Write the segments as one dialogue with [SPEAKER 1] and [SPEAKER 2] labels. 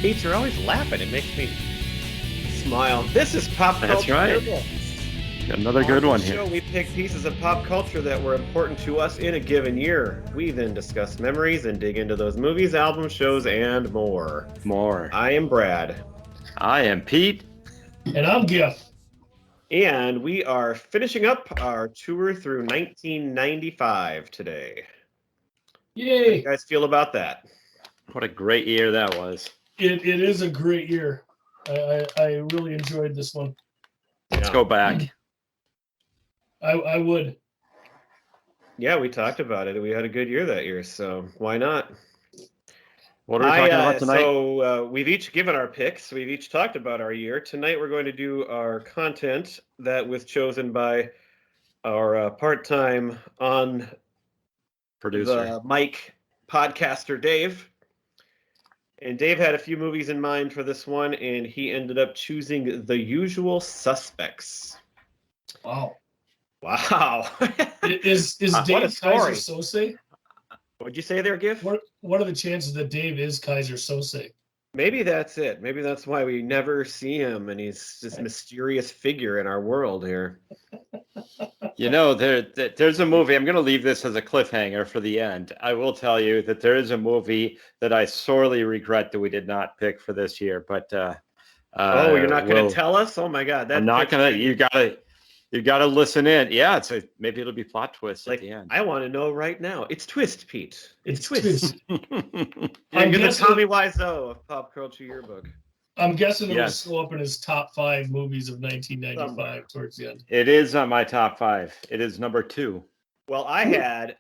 [SPEAKER 1] Pete's are always laughing. It makes me smile. This is Pop Culture.
[SPEAKER 2] That's right. Another good one here.
[SPEAKER 1] We pick pieces of pop culture that were important to us in a given year. We then discuss memories and dig into those movies, albums, shows, and more. I am Brad.
[SPEAKER 2] I am Pete.
[SPEAKER 3] And I'm Giff.
[SPEAKER 1] And we are finishing up our tour through 1995 today.
[SPEAKER 3] Yay!
[SPEAKER 1] How do you guys feel about that?
[SPEAKER 2] What a great year that was.
[SPEAKER 3] It is a great year. I really enjoyed this one.
[SPEAKER 2] Let's go back.
[SPEAKER 3] I would.
[SPEAKER 1] Yeah, we talked about it. We had a good year that year, so why not?
[SPEAKER 2] What are we talking about tonight?
[SPEAKER 1] So we've each given our picks. We've each talked about our year. Tonight we're going to do our content that was chosen by our part-time on
[SPEAKER 2] producer,
[SPEAKER 1] the mic podcaster, Dave. And Dave had a few movies in mind for this one, and he ended up choosing The Usual Suspects.
[SPEAKER 3] Wow. Is Dave Kaiser Sose?
[SPEAKER 1] What'd you say there, Giff?
[SPEAKER 3] What are the chances that Dave is Kaiser Sose?
[SPEAKER 1] Maybe that's it. Maybe that's why we never see him, and he's this mysterious figure in our world here.
[SPEAKER 2] You know, there's a movie. I'm going to leave this as a cliffhanger for the end. I will tell you that there is a movie that I sorely regret that we did not pick for this year. But
[SPEAKER 1] you're not going to tell us? Oh my God!
[SPEAKER 2] I'm not going to. You got to listen in. Yeah, maybe it'll be plot twist at the end.
[SPEAKER 1] I want to know right now. It's Twist, Pete. It's Twist. You're the Tommy Wiseau of Pop Culture Yearbook.
[SPEAKER 3] I'm guessing it will show up in his top 5 movies of 1995 towards the end.
[SPEAKER 2] It is on my top 5. It is number 2.
[SPEAKER 1] Well, I had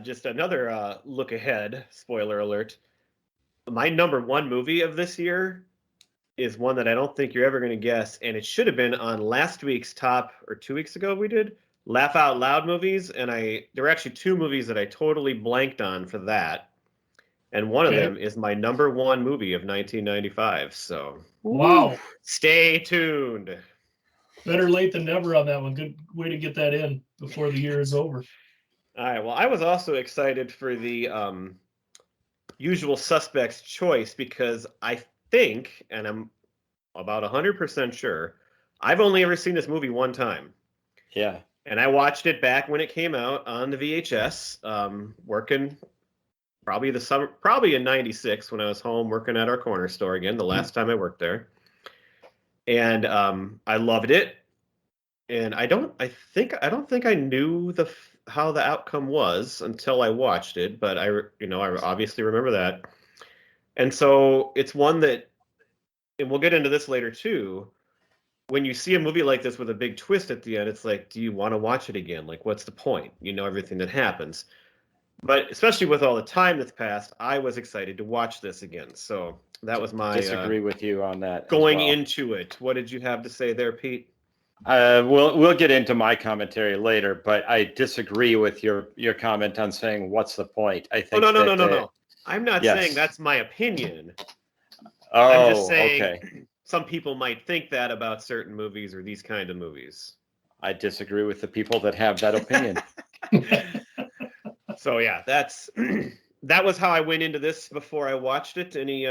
[SPEAKER 1] just another look ahead. Spoiler alert. My number 1 movie of this year is one that I don't think you're ever going to guess, and it should have been on last week's top, or 2 weeks ago we did, Laugh Out Loud movies, and there were actually 2 movies that I totally blanked on for that, and one of them is my number 1 movie of 1995, so
[SPEAKER 3] wow,
[SPEAKER 1] stay tuned.
[SPEAKER 3] Better late than never on that one. Good way to get that in before the year is over.
[SPEAKER 1] All right, well, I was also excited for the Usual Suspects choice because I think, and I'm about 100% sure, I've only ever seen this movie one time.
[SPEAKER 2] Yeah.
[SPEAKER 1] And I watched it back when it came out on the VHS, working probably in 96 when I was home working at our corner store again, the last time I worked there. And I loved it. And I don't think I knew how the outcome was until I watched it, but I obviously remember that. And so it's one that, and we'll get into this later too, when you see a movie like this with a big twist at the end, it's like, do you want to watch it again? Like, what's the point? You know everything that happens. But especially with all the time that's passed, I was excited to watch this again. So that was my...
[SPEAKER 2] disagree with you on that.
[SPEAKER 1] Going into it. What did you have to say there, Pete?
[SPEAKER 2] We'll get into my commentary later, but I disagree with your comment on saying, what's the point? I think
[SPEAKER 1] no. I'm not saying that's my opinion.
[SPEAKER 2] Oh,
[SPEAKER 1] I'm just saying
[SPEAKER 2] okay.
[SPEAKER 1] Some people might think that about certain movies or these kind of movies.
[SPEAKER 2] I disagree with the people that have that opinion.
[SPEAKER 1] So yeah, that was how I went into this before I watched it. Any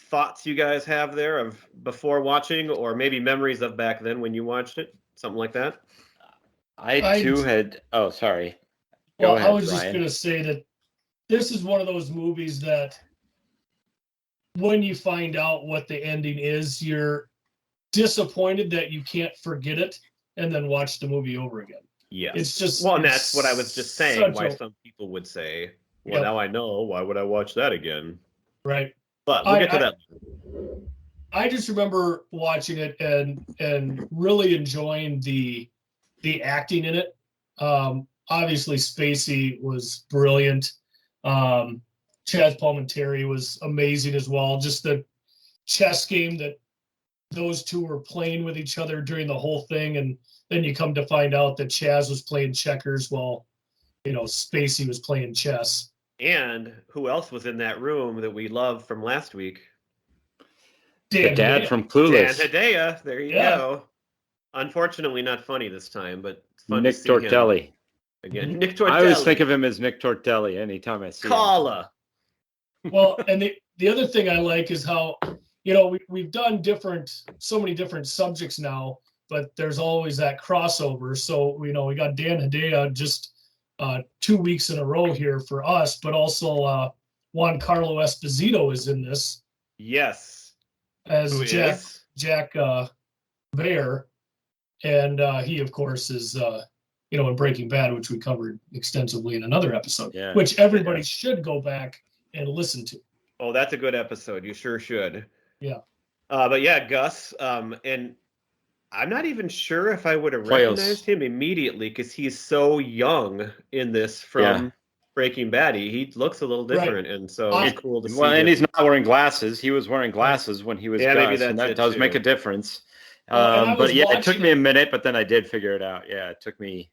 [SPEAKER 1] thoughts you guys have there of before watching, or maybe memories of back then when you watched it? Something like that?
[SPEAKER 2] I too had... Oh, sorry.
[SPEAKER 3] Go ahead, I was just going to say that this is one of those movies that when you find out what the ending is, you're disappointed that you can't forget it and then watch the movie over again.
[SPEAKER 1] Yeah.
[SPEAKER 3] It's just...
[SPEAKER 1] Well, and that's what I was just saying, why some people would say, well, now I know, why would I watch that again?
[SPEAKER 3] Right.
[SPEAKER 1] But we'll get to that.
[SPEAKER 3] I just remember watching it and really enjoying the acting in it. Obviously, Spacey was brilliant. Chaz Palminteri was amazing as well. Just the chess game that those two were playing with each other during the whole thing, and then you come to find out that Chaz was playing checkers while Spacey was playing chess.
[SPEAKER 1] And who else was in that room that we love from last week?
[SPEAKER 2] The dad from Clueless.
[SPEAKER 1] Dan Hedaya. There you go. Unfortunately, not funny this time, but it's fun
[SPEAKER 2] Nick
[SPEAKER 1] to see
[SPEAKER 2] Tortelli.
[SPEAKER 1] him. Again, Nick Tortelli.
[SPEAKER 2] I always think of him as Nick Tortelli anytime I see him.
[SPEAKER 1] Kala.
[SPEAKER 3] Well, and the other thing I like is how, we've done so many different subjects now, but there's always that crossover. So, we got Dan Hedaya just 2 weeks in a row here for us, but also Juan Carlo Esposito is in this.
[SPEAKER 1] Yes.
[SPEAKER 3] As
[SPEAKER 1] Who
[SPEAKER 3] Jack
[SPEAKER 1] is?
[SPEAKER 3] Bear. And he, of course, is, in Breaking Bad, which we covered extensively in another episode, which everybody should go back and listen to.
[SPEAKER 1] Oh, that's a good episode. You sure should.
[SPEAKER 3] Yeah.
[SPEAKER 1] But yeah, Gus. And I'm not even sure if I would have recognized him immediately because he's so young in this from Breaking Bad. He looks a little different, and so it's cool to see.
[SPEAKER 2] Well, and he's not wearing glasses. He was wearing glasses when he was Gus, and that does make a difference. But yeah, it took me a minute, but then I did figure it out. Yeah, it took me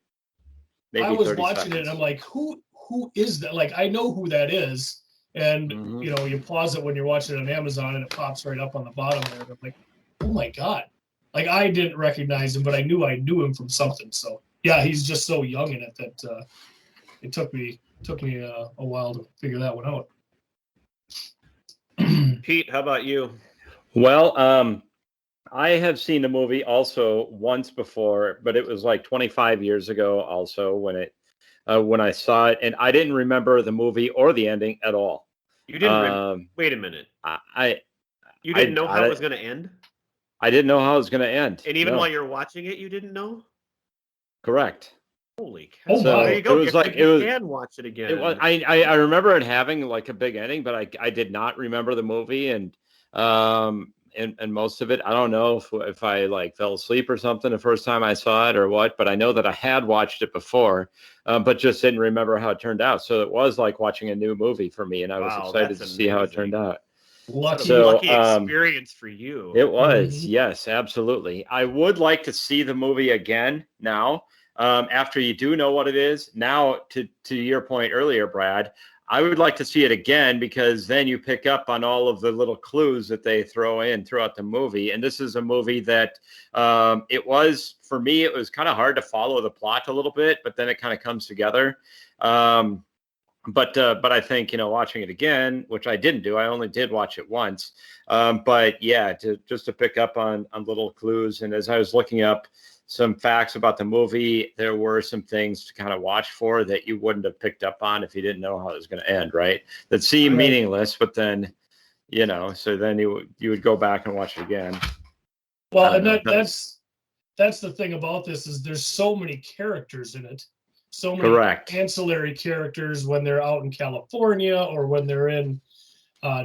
[SPEAKER 2] maybe 30 seconds. I was watching it,
[SPEAKER 3] and I'm like, who is that? Like, I know who that is. And, you pause it when you're watching it on Amazon, and it pops right up on the bottom there. And I'm like, oh, my God. Like, I didn't recognize him, but I knew him from something. So, yeah, he's just so young in it that it took me a while to figure that one out.
[SPEAKER 1] Pete, how about you?
[SPEAKER 2] Well, I have seen the movie also once before, but it was like 25 years ago also when I saw it, and I didn't remember the movie or the ending at all.
[SPEAKER 1] You didn't wait a minute. You didn't know how it was going to end?
[SPEAKER 2] I didn't know how it was going to end.
[SPEAKER 1] And even while you're watching it, you didn't know?
[SPEAKER 2] Correct.
[SPEAKER 1] Holy cow. So there you go. You can watch it again.
[SPEAKER 2] I remember it having like a big ending, but I did not remember the movie, and most of it, I don't know if I like fell asleep or something the first time I saw it or what, but I know that I had watched it before, but just didn't remember how it turned out. So it was like watching a new movie for me, and I was excited to see how it turned out.
[SPEAKER 1] Lucky experience for you.
[SPEAKER 2] It was, yes, absolutely. I would like to see the movie again now, after you do know what it is. Now, to your point earlier, Brad, I would like to see it again because then you pick up on all of the little clues that they throw in throughout the movie. And this is a movie that for me, it was kind of hard to follow the plot a little bit, but then it kind of comes together. But I think, watching it again, which I didn't do, I only did watch it once. But yeah, just to pick up on little clues. And as I was looking up some facts about the movie, there were some things to kind of watch for that you wouldn't have picked up on if you didn't know how it was going to end, right? That seemed meaningless, but then, so then you would go back and watch it again.
[SPEAKER 3] Well, and that's the thing about this is there's so many characters in it. So many ancillary characters when they're out in California or when they're in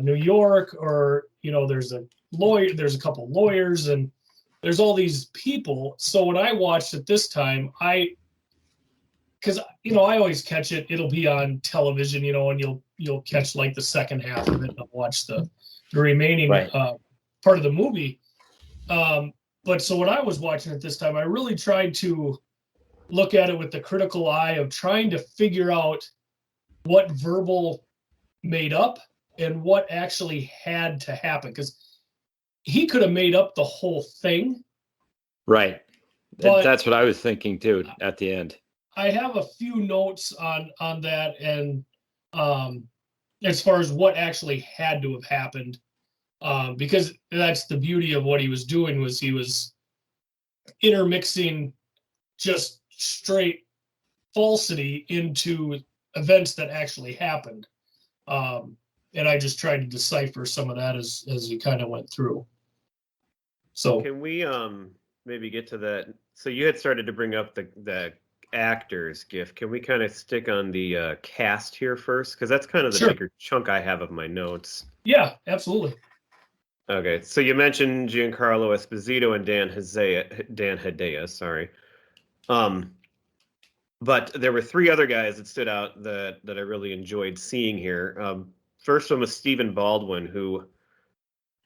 [SPEAKER 3] New York, or, there's a couple lawyers, and there's all these people. So when I watched it this time, because I always catch it'll be on television, and you'll catch like the second half of it and watch the remaining part of the movie. But so when I was watching it this time, I really tried to look at it with the critical eye of trying to figure out what verbal made up and what actually had to happen, because he could have made up the whole thing.
[SPEAKER 2] Right. That's what I was thinking too at the end.
[SPEAKER 3] I have a few notes on that, and as far as what actually had to have happened, because that's the beauty of what he was doing, was he was intermixing just straight falsity into events that actually happened. And I just tried to decipher some of that as you kind of went through. So
[SPEAKER 1] can we maybe get to that? So you had started to bring up the actors, GIF. Can we kind of stick on the cast here first? Because that's kind of the bigger chunk I have of my notes.
[SPEAKER 3] Yeah, absolutely.
[SPEAKER 1] Okay, so you mentioned Giancarlo Esposito and Dan Hedaya, sorry. But there were three other guys that stood out that I really enjoyed seeing here. First one was Stephen Baldwin, who,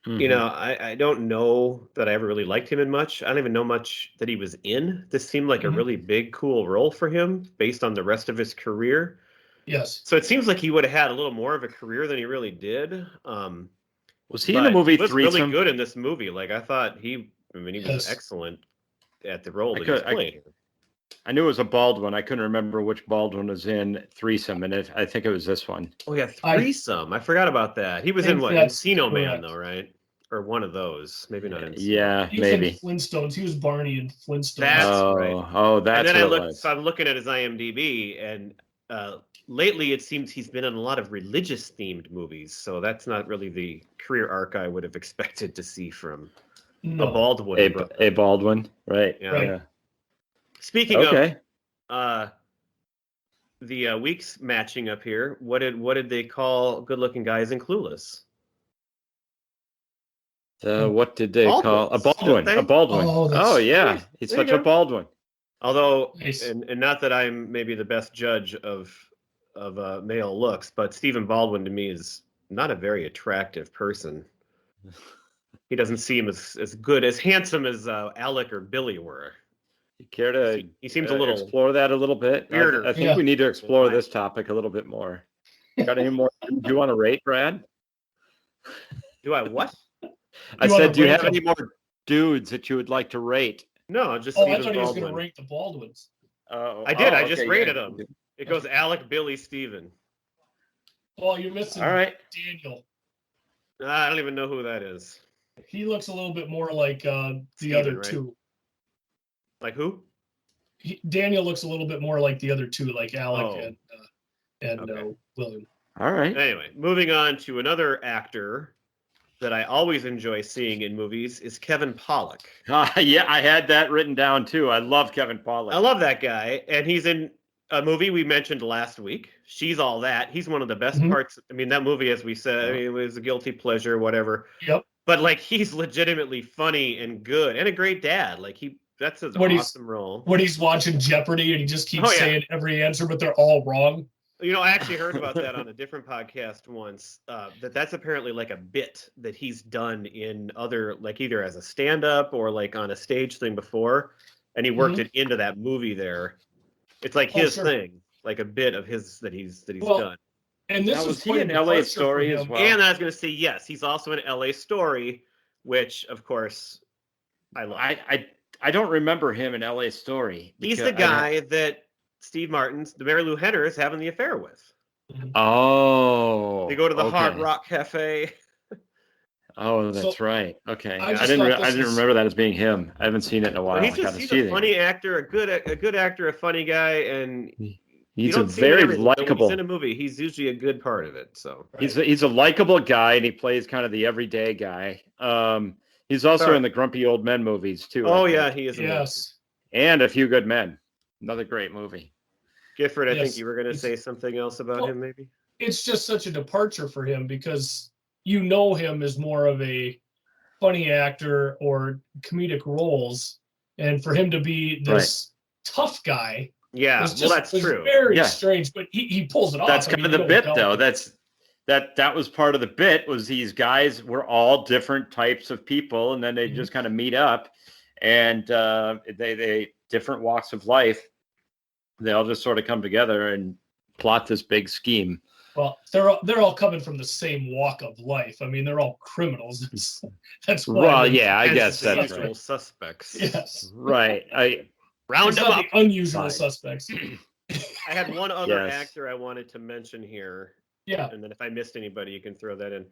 [SPEAKER 1] I don't know that I ever really liked him in much. I don't even know much that he was in. This seemed like a really big, cool role for him based on the rest of his career.
[SPEAKER 3] Yes.
[SPEAKER 1] So it seems like he would have had a little more of a career than he really did.
[SPEAKER 2] Was he in the movie
[SPEAKER 1] Threesome? He was really good in this movie. Like, I thought he was excellent at the role that he was playing.
[SPEAKER 2] I knew it was a Baldwin. I couldn't remember which Baldwin was in Threesome, and I think it was this one.
[SPEAKER 1] Oh yeah, Threesome. I forgot about that. He was in what?
[SPEAKER 3] That's
[SPEAKER 1] Encino Man,
[SPEAKER 3] correct.
[SPEAKER 1] though, right? Or one of those. Maybe not Encino.
[SPEAKER 2] Yeah,
[SPEAKER 3] He was
[SPEAKER 2] maybe.
[SPEAKER 3] in Flintstones. He was Barney in Flintstones.
[SPEAKER 1] That's right.
[SPEAKER 2] Oh, that's
[SPEAKER 1] and then
[SPEAKER 2] what it was.
[SPEAKER 1] So I'm looking at his IMDb, and lately it seems he's been in a lot of religious themed movies. So that's not really the career arc I would have expected to see from a Baldwin.
[SPEAKER 2] A Baldwin, right?
[SPEAKER 1] Yeah.
[SPEAKER 3] Right.
[SPEAKER 2] Yeah.
[SPEAKER 1] Speaking
[SPEAKER 2] Okay.
[SPEAKER 1] of the weeks matching up here, what did they call good-looking guys in Clueless?
[SPEAKER 2] What did they call a
[SPEAKER 1] Baldwins,
[SPEAKER 2] Baldwin?
[SPEAKER 1] don't they?
[SPEAKER 2] A Baldwin.
[SPEAKER 3] Oh,
[SPEAKER 2] Oh yeah, he's
[SPEAKER 1] There you
[SPEAKER 2] such a
[SPEAKER 1] go.
[SPEAKER 2] Baldwin.
[SPEAKER 1] Although,
[SPEAKER 3] Nice.
[SPEAKER 1] and not that I'm maybe the best judge of male looks, but Stephen Baldwin to me is not a very attractive person. He doesn't seem as good, as handsome as Alec or Billy were.
[SPEAKER 2] You care to
[SPEAKER 1] He seems a little
[SPEAKER 2] explore that a little bit?
[SPEAKER 1] weirder.
[SPEAKER 2] I think we need to explore this topic a little bit more. Got any more? Do you want to rate, Brad?
[SPEAKER 1] Do I what?
[SPEAKER 2] I said, do you have any more dudes that you would like to rate?
[SPEAKER 1] No, just
[SPEAKER 3] I
[SPEAKER 1] Stephen
[SPEAKER 3] thought he was going
[SPEAKER 1] Baldwin.
[SPEAKER 3] to rank the Baldwins.
[SPEAKER 1] I did. I just
[SPEAKER 2] okay,
[SPEAKER 1] rated
[SPEAKER 2] yeah.
[SPEAKER 1] them. It goes Alec, Billy, Stephen.
[SPEAKER 3] Oh, you're missing
[SPEAKER 2] All right.
[SPEAKER 3] Daniel.
[SPEAKER 1] I don't even know who that is.
[SPEAKER 3] He looks a little bit more like the
[SPEAKER 1] Steven,
[SPEAKER 3] other
[SPEAKER 1] right?
[SPEAKER 3] two.
[SPEAKER 1] Like who?
[SPEAKER 3] Daniel looks a little bit more like the other two, like Alec
[SPEAKER 1] Oh.
[SPEAKER 3] and
[SPEAKER 1] Okay.
[SPEAKER 3] William.
[SPEAKER 2] All right.
[SPEAKER 1] Anyway, moving on to another actor that I always enjoy seeing in movies is Kevin Pollak.
[SPEAKER 2] Yeah, I had that written down too. I love Kevin Pollak.
[SPEAKER 1] I love that guy, and he's in a movie we mentioned last week. She's All That. He's one of the best parts. I mean, that movie, as we said, it was a guilty pleasure, whatever.
[SPEAKER 3] Yep.
[SPEAKER 1] But like, he's legitimately funny and good, and a great dad. Like that's an awesome role.
[SPEAKER 3] When he's watching Jeopardy and he just keeps saying every answer, but they're all wrong.
[SPEAKER 1] You know, I actually heard about that on a different podcast once. That's apparently like a bit that he's done in other, like either as a stand-up or like on a stage thing before, and he worked it into that movie there. It's like his thing, like a bit of his that he's done.
[SPEAKER 3] And this
[SPEAKER 2] was he in LA Story as well?
[SPEAKER 1] And I was going to say yes, he's also in LA Story, which of course I love.
[SPEAKER 2] I don't remember him in LA Story.
[SPEAKER 1] He's the guy that Steve Martin's, the Mary Lou Henner is having the affair with.
[SPEAKER 2] Oh.
[SPEAKER 1] They go to the Hard Rock Cafe.
[SPEAKER 2] Oh, that's right. Okay,
[SPEAKER 3] I
[SPEAKER 2] didn't remember that as being him. I haven't seen it in a while.
[SPEAKER 1] Well, he's a funny actor, a good actor, a funny guy, and
[SPEAKER 2] he's a very likable.
[SPEAKER 1] He's in a movie. He's usually a good part of it. So
[SPEAKER 2] he's a likable guy, and he plays kind of the everyday guy. He's also in the Grumpy Old Men movies too.
[SPEAKER 1] Oh yeah, he is.
[SPEAKER 3] Yes,
[SPEAKER 2] and A Few Good Men. Another great movie.
[SPEAKER 1] Gifford, I think you were going to say something else about him, maybe?
[SPEAKER 3] It's just such a departure for him because you know him as more of a funny actor or comedic roles. And for him to be this tough guy.
[SPEAKER 1] Yeah, that's true.
[SPEAKER 3] Very strange, but he pulls it off.
[SPEAKER 2] That's kind of the bit, though. That was part of the bit, was these guys were all different types of people, and then they just kind of meet up, and they different walks of life. They all just sort of come together and plot this big scheme.
[SPEAKER 3] Well, they're all coming from the same walk of life. I mean, they're all criminals. That's why.
[SPEAKER 2] Well, yeah, I guess that's
[SPEAKER 1] usual
[SPEAKER 2] right.
[SPEAKER 1] Suspects.
[SPEAKER 3] Yes,
[SPEAKER 2] right.
[SPEAKER 3] Round them up. Unusual suspects.
[SPEAKER 1] I had one other actor I wanted to mention here.
[SPEAKER 3] Yeah,
[SPEAKER 1] and then if I missed anybody, you can throw that in.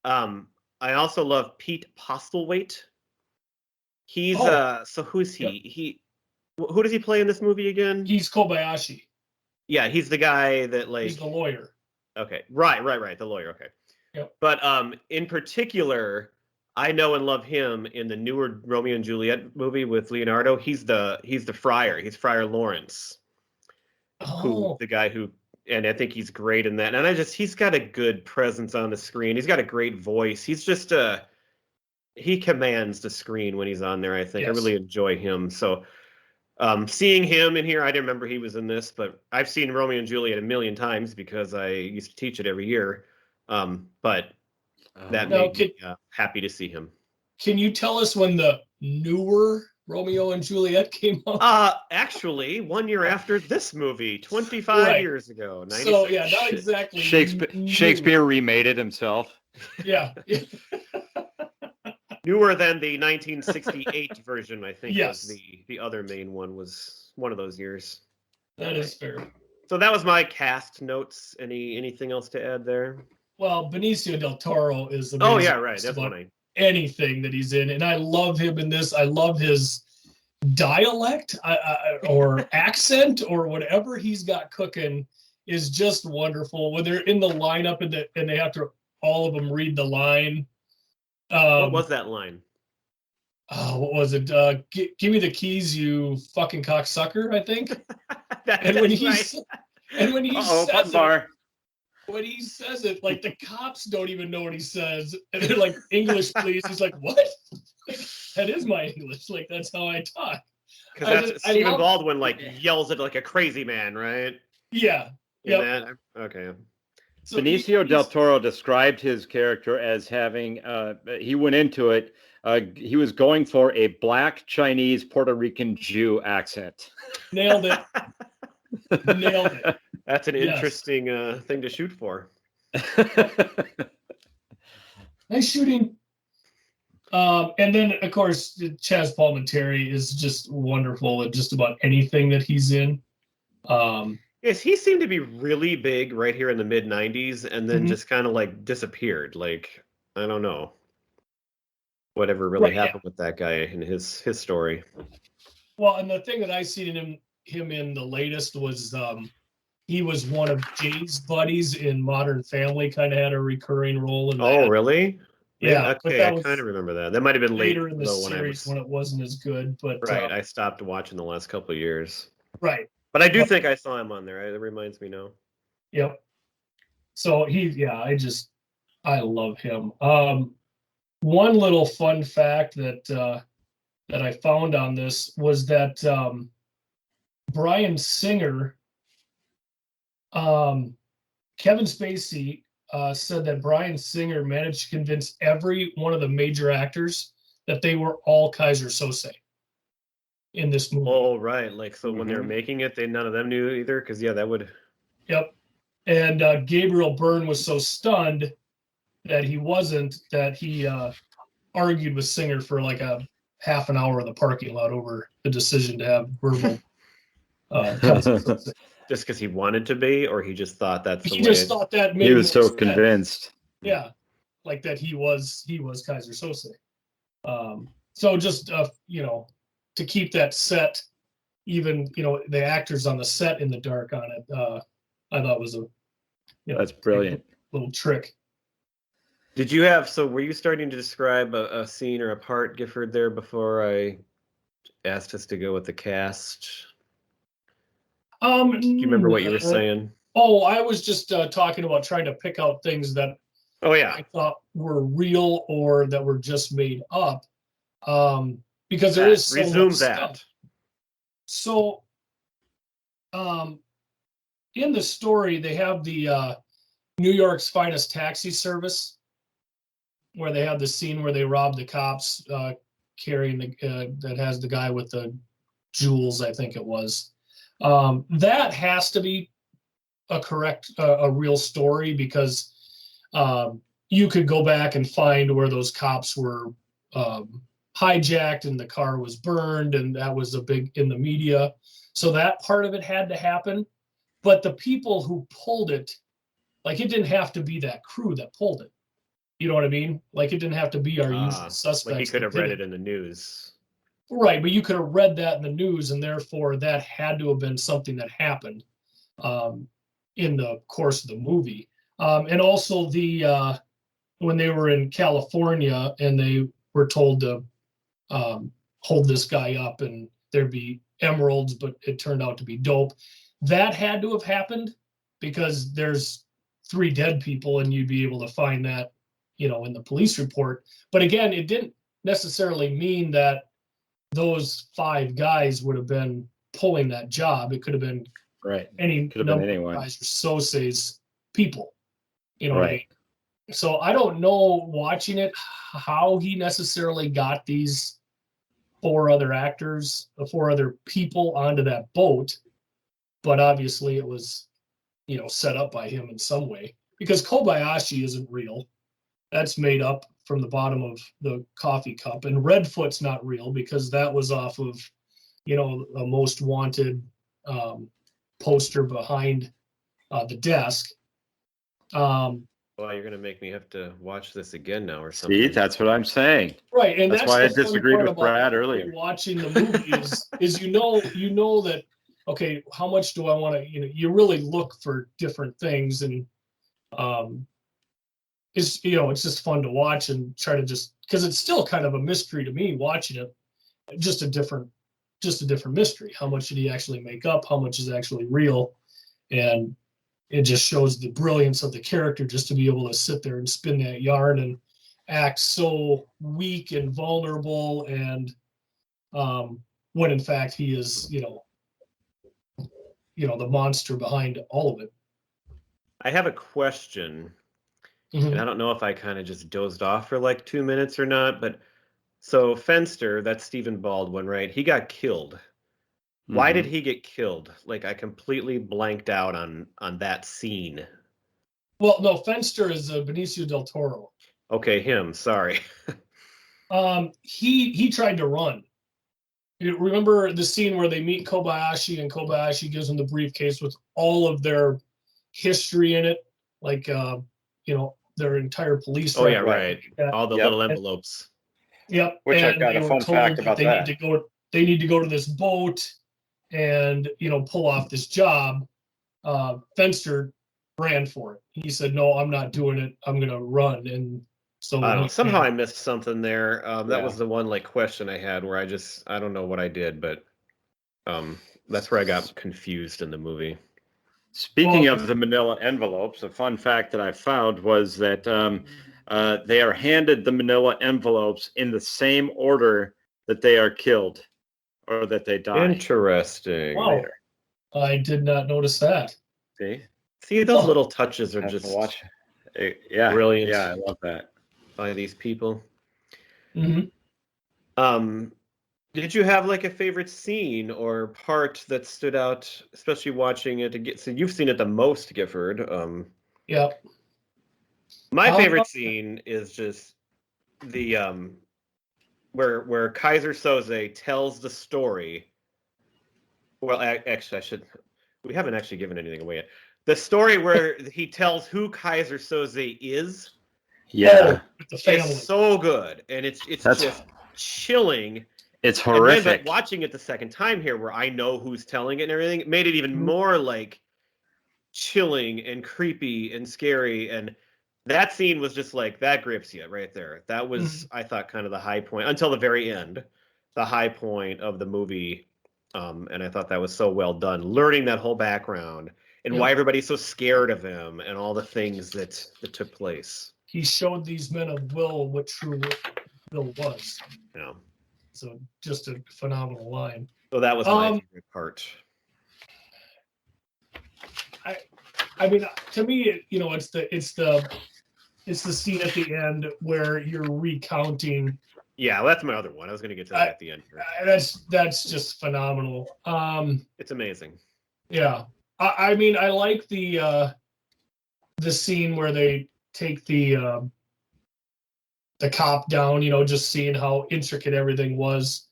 [SPEAKER 1] I also love Pete Postlethwaite. He's so who's he? Who does he play in this movie again?
[SPEAKER 3] He's Kobayashi.
[SPEAKER 1] Yeah, he's the guy that
[SPEAKER 3] he's the lawyer.
[SPEAKER 1] Okay, right, the lawyer. Okay,
[SPEAKER 3] yep.
[SPEAKER 1] But in particular, I know and love him in the newer Romeo and Juliet movie with Leonardo. He's the friar. He's Friar Lawrence. The guy who, and I think he's great in that. And he's got a good presence on the screen. He's got a great voice. He's just he commands the screen when he's on there. I think I really enjoy him. So. Seeing him in here, I didn't remember he was in this, but I've seen Romeo and Juliet a million times because I used to teach it every year. But that made me happy to see him.
[SPEAKER 3] Can you tell us when the newer Romeo and Juliet came out?
[SPEAKER 1] Actually, 1 year after this movie, 25 years ago. 96.
[SPEAKER 3] So yeah, not exactly.
[SPEAKER 2] Shakespeare remade it himself.
[SPEAKER 3] Yeah.
[SPEAKER 1] Newer than the 1968 version, I think.
[SPEAKER 3] Yes.
[SPEAKER 1] Was the other main one was one of those years.
[SPEAKER 3] That is fair.
[SPEAKER 1] So that was my cast notes. Anything else to add there?
[SPEAKER 3] Well, Benicio del Toro is
[SPEAKER 1] Oh
[SPEAKER 3] amazing
[SPEAKER 1] yeah, right. That's
[SPEAKER 3] about
[SPEAKER 1] funny.
[SPEAKER 3] anything that he's in, and I love him in this. I love his dialect or accent or whatever he's got cooking is just wonderful. When they're in the lineup and they have to all of them read the line.
[SPEAKER 1] What was that line?
[SPEAKER 3] Oh, what was it? Give me the keys, you fucking cocksucker, I think.
[SPEAKER 1] And when he says
[SPEAKER 3] it, when he says it, like the cops don't even know what he says. And they're like, English, please. He's like, what? That is my English. Like, that's how I talk.
[SPEAKER 1] Because Stephen Baldwin yells at like a crazy man, right?
[SPEAKER 3] Yeah.
[SPEAKER 1] Yeah. Okay.
[SPEAKER 2] So Benicio del Toro described his character as having, he went into it, he was going for a black Chinese Puerto Rican Jew accent.
[SPEAKER 3] Nailed it. Nailed it.
[SPEAKER 1] That's an interesting thing to shoot for.
[SPEAKER 3] Nice shooting. And then, of course, Chaz Palminteri is just wonderful at just about anything that he's in.
[SPEAKER 1] Yes, he seemed to be really big right here in the mid 90s and then just kind of disappeared. I don't know. Whatever really happened with that guy and his story.
[SPEAKER 3] Well, and the thing that I seen him in the latest was he was one of Jay's buddies in Modern Family, kind of had a recurring role in that.
[SPEAKER 1] Oh, really?
[SPEAKER 3] Yeah.
[SPEAKER 1] Okay, I kind of remember that. That might have been
[SPEAKER 3] later in the series when it wasn't as good. But
[SPEAKER 1] right, I stopped watching the last couple of years.
[SPEAKER 3] Right.
[SPEAKER 1] But I do think I saw him on there. It reminds me now.
[SPEAKER 3] Yep. So I love him. One little fun fact that I found on this was that Bryan Singer, Kevin Spacey said that Bryan Singer managed to convince every one of the major actors that they were all Kaiser Sose in this movie.
[SPEAKER 1] Oh, right. When they were making it, none of them knew either, because that would.
[SPEAKER 3] Yep. And Gabriel Byrne was so stunned that he wasn't, that he argued with Singer for a half an hour in the parking lot over the decision to have verbal.
[SPEAKER 1] Just because he wanted to be, or he just thought that's the way.
[SPEAKER 3] He just thought that made
[SPEAKER 2] he was so convinced.
[SPEAKER 3] Yeah, that he was Kaiser Sose. So just to keep that set, even the actors on the set in the dark on it, I thought was
[SPEAKER 2] that's brilliant
[SPEAKER 3] little trick.
[SPEAKER 1] Did you have? So were you starting to describe a scene or a part, Gifford, there before I asked us to go with the cast? Do you remember what you were saying?
[SPEAKER 3] Oh, I was just talking about trying to pick out things that I thought were real or that were just made up. Because there is so
[SPEAKER 1] resume
[SPEAKER 3] much
[SPEAKER 1] that.
[SPEAKER 3] Stuff. So, in the story, they have the New York's Finest Taxi Service, where they have the scene where they rob the cops carrying that has the guy with the jewels, I think it was. That has to be a real story, because you could go back and find where those cops were hijacked and the car was burned, and that was a big in the media. So that part of it had to happen. But the people who pulled it, it didn't have to be that crew that pulled it. You know what I mean? It didn't have to be our usual suspects.
[SPEAKER 1] He could have read it in the news.
[SPEAKER 3] Right, but you could have read that in the news, and therefore that had to have been something that happened in the course of the movie. And also when they were in California and they were told to hold this guy up and there'd be emeralds, but it turned out to be dope. That had to have happened, because there's 3 dead people and you'd be able to find that, in the police report. But again, it didn't necessarily mean that those 5 guys would have been pulling that job. It could have been any number of guys or Sose's people. You know what I mean? So I don't know, watching it, how he necessarily got these 4 other actors, 4 other people onto that boat. But obviously it was, set up by him in some way, because Kobayashi isn't real. That's made up from the bottom of the coffee cup. And Redfoot's not real, because that was off of a most wanted poster behind the desk.
[SPEAKER 1] Well, you're gonna make me have to watch this again now or
[SPEAKER 2] See,
[SPEAKER 1] something.
[SPEAKER 2] that's what I'm saying.
[SPEAKER 3] Right, and
[SPEAKER 2] That's why I
[SPEAKER 3] the fun
[SPEAKER 2] disagreed
[SPEAKER 3] part
[SPEAKER 2] with
[SPEAKER 3] about
[SPEAKER 2] Brad earlier.
[SPEAKER 3] watching the movie is you know that, okay, how much do I want to, you really look for different things, and it's just fun to watch and try to, just because it's still kind of a mystery to me watching it, just a different mystery. How much did he actually make up? How much is actually real? And it just shows the brilliance of the character, just to be able to sit there and spin that yarn and act so weak and vulnerable, and when in fact he is, the monster behind all of it.
[SPEAKER 1] I have a question, and I don't know if I kind of just dozed off for like 2 minutes or not, but so Fenster, that's Stephen Baldwin, right? He got killed. Why did he get killed? Like, I completely blanked out on that scene.
[SPEAKER 3] Well, no, Fenster is Benicio del Toro.
[SPEAKER 1] Okay, him. Sorry.
[SPEAKER 3] He tried to run. You remember the scene where they meet Kobayashi, and Kobayashi gives him the briefcase with all of their history in it, like their entire police
[SPEAKER 1] Oh,
[SPEAKER 3] record.
[SPEAKER 1] yeah, right. All the little envelopes.
[SPEAKER 3] Yep.
[SPEAKER 2] Which
[SPEAKER 3] and
[SPEAKER 2] I've got
[SPEAKER 3] they
[SPEAKER 2] a
[SPEAKER 3] were
[SPEAKER 2] fun
[SPEAKER 3] told
[SPEAKER 2] fact
[SPEAKER 3] that
[SPEAKER 2] about
[SPEAKER 3] they
[SPEAKER 2] that.
[SPEAKER 3] need to go to this boat and pull off this job. Fenster ran for it. He said, "No, I'm not doing it. I'm gonna run." And so
[SPEAKER 1] somehow I missed something there. That was the one like question I had where I don't know what I did, but that's where I got confused in the movie.
[SPEAKER 2] Speaking of the manila envelopes, a fun fact that I found was that they are handed the manila envelopes in the same order that they are killed or that they die.
[SPEAKER 1] Interesting.
[SPEAKER 3] Wow. I did not notice that.
[SPEAKER 1] See, those little touches are just brilliant.
[SPEAKER 2] Yeah, I love that.
[SPEAKER 1] By these people.
[SPEAKER 3] Mm-hmm.
[SPEAKER 1] Did you have like a favorite scene or part that stood out, especially watching it? So you've seen it the most, Gifford.
[SPEAKER 3] Yeah.
[SPEAKER 1] My favorite scene is just the where Kaiser Soze tells the story. Well, actually, we haven't actually given anything away yet. The story where he tells who Kaiser Soze is.
[SPEAKER 2] Yeah,
[SPEAKER 3] the family.
[SPEAKER 1] It's so good, and it's just chilling.
[SPEAKER 2] It's horrific.
[SPEAKER 1] But watching it the second time here, where I know who's telling it and everything, it made it even more like chilling and creepy and scary. And that scene was just like, that grips you right there. That was, I thought, kind of the high point until the very end, the high point of the movie. And I thought that was so well done, learning that whole background and why everybody's so scared of him and all the things that took place.
[SPEAKER 3] He showed these men of will what true will was.
[SPEAKER 1] Yeah.
[SPEAKER 3] So just a phenomenal line.
[SPEAKER 1] So that was my favorite part.
[SPEAKER 3] I mean, to me, it's the scene at the end where you're recounting.
[SPEAKER 1] Yeah, well, that's my other one. I was going to get to that at the end.
[SPEAKER 3] That's just phenomenal.
[SPEAKER 1] It's amazing.
[SPEAKER 3] Yeah, I mean, I like the scene where they take the cop down. Just seeing how intricate everything was.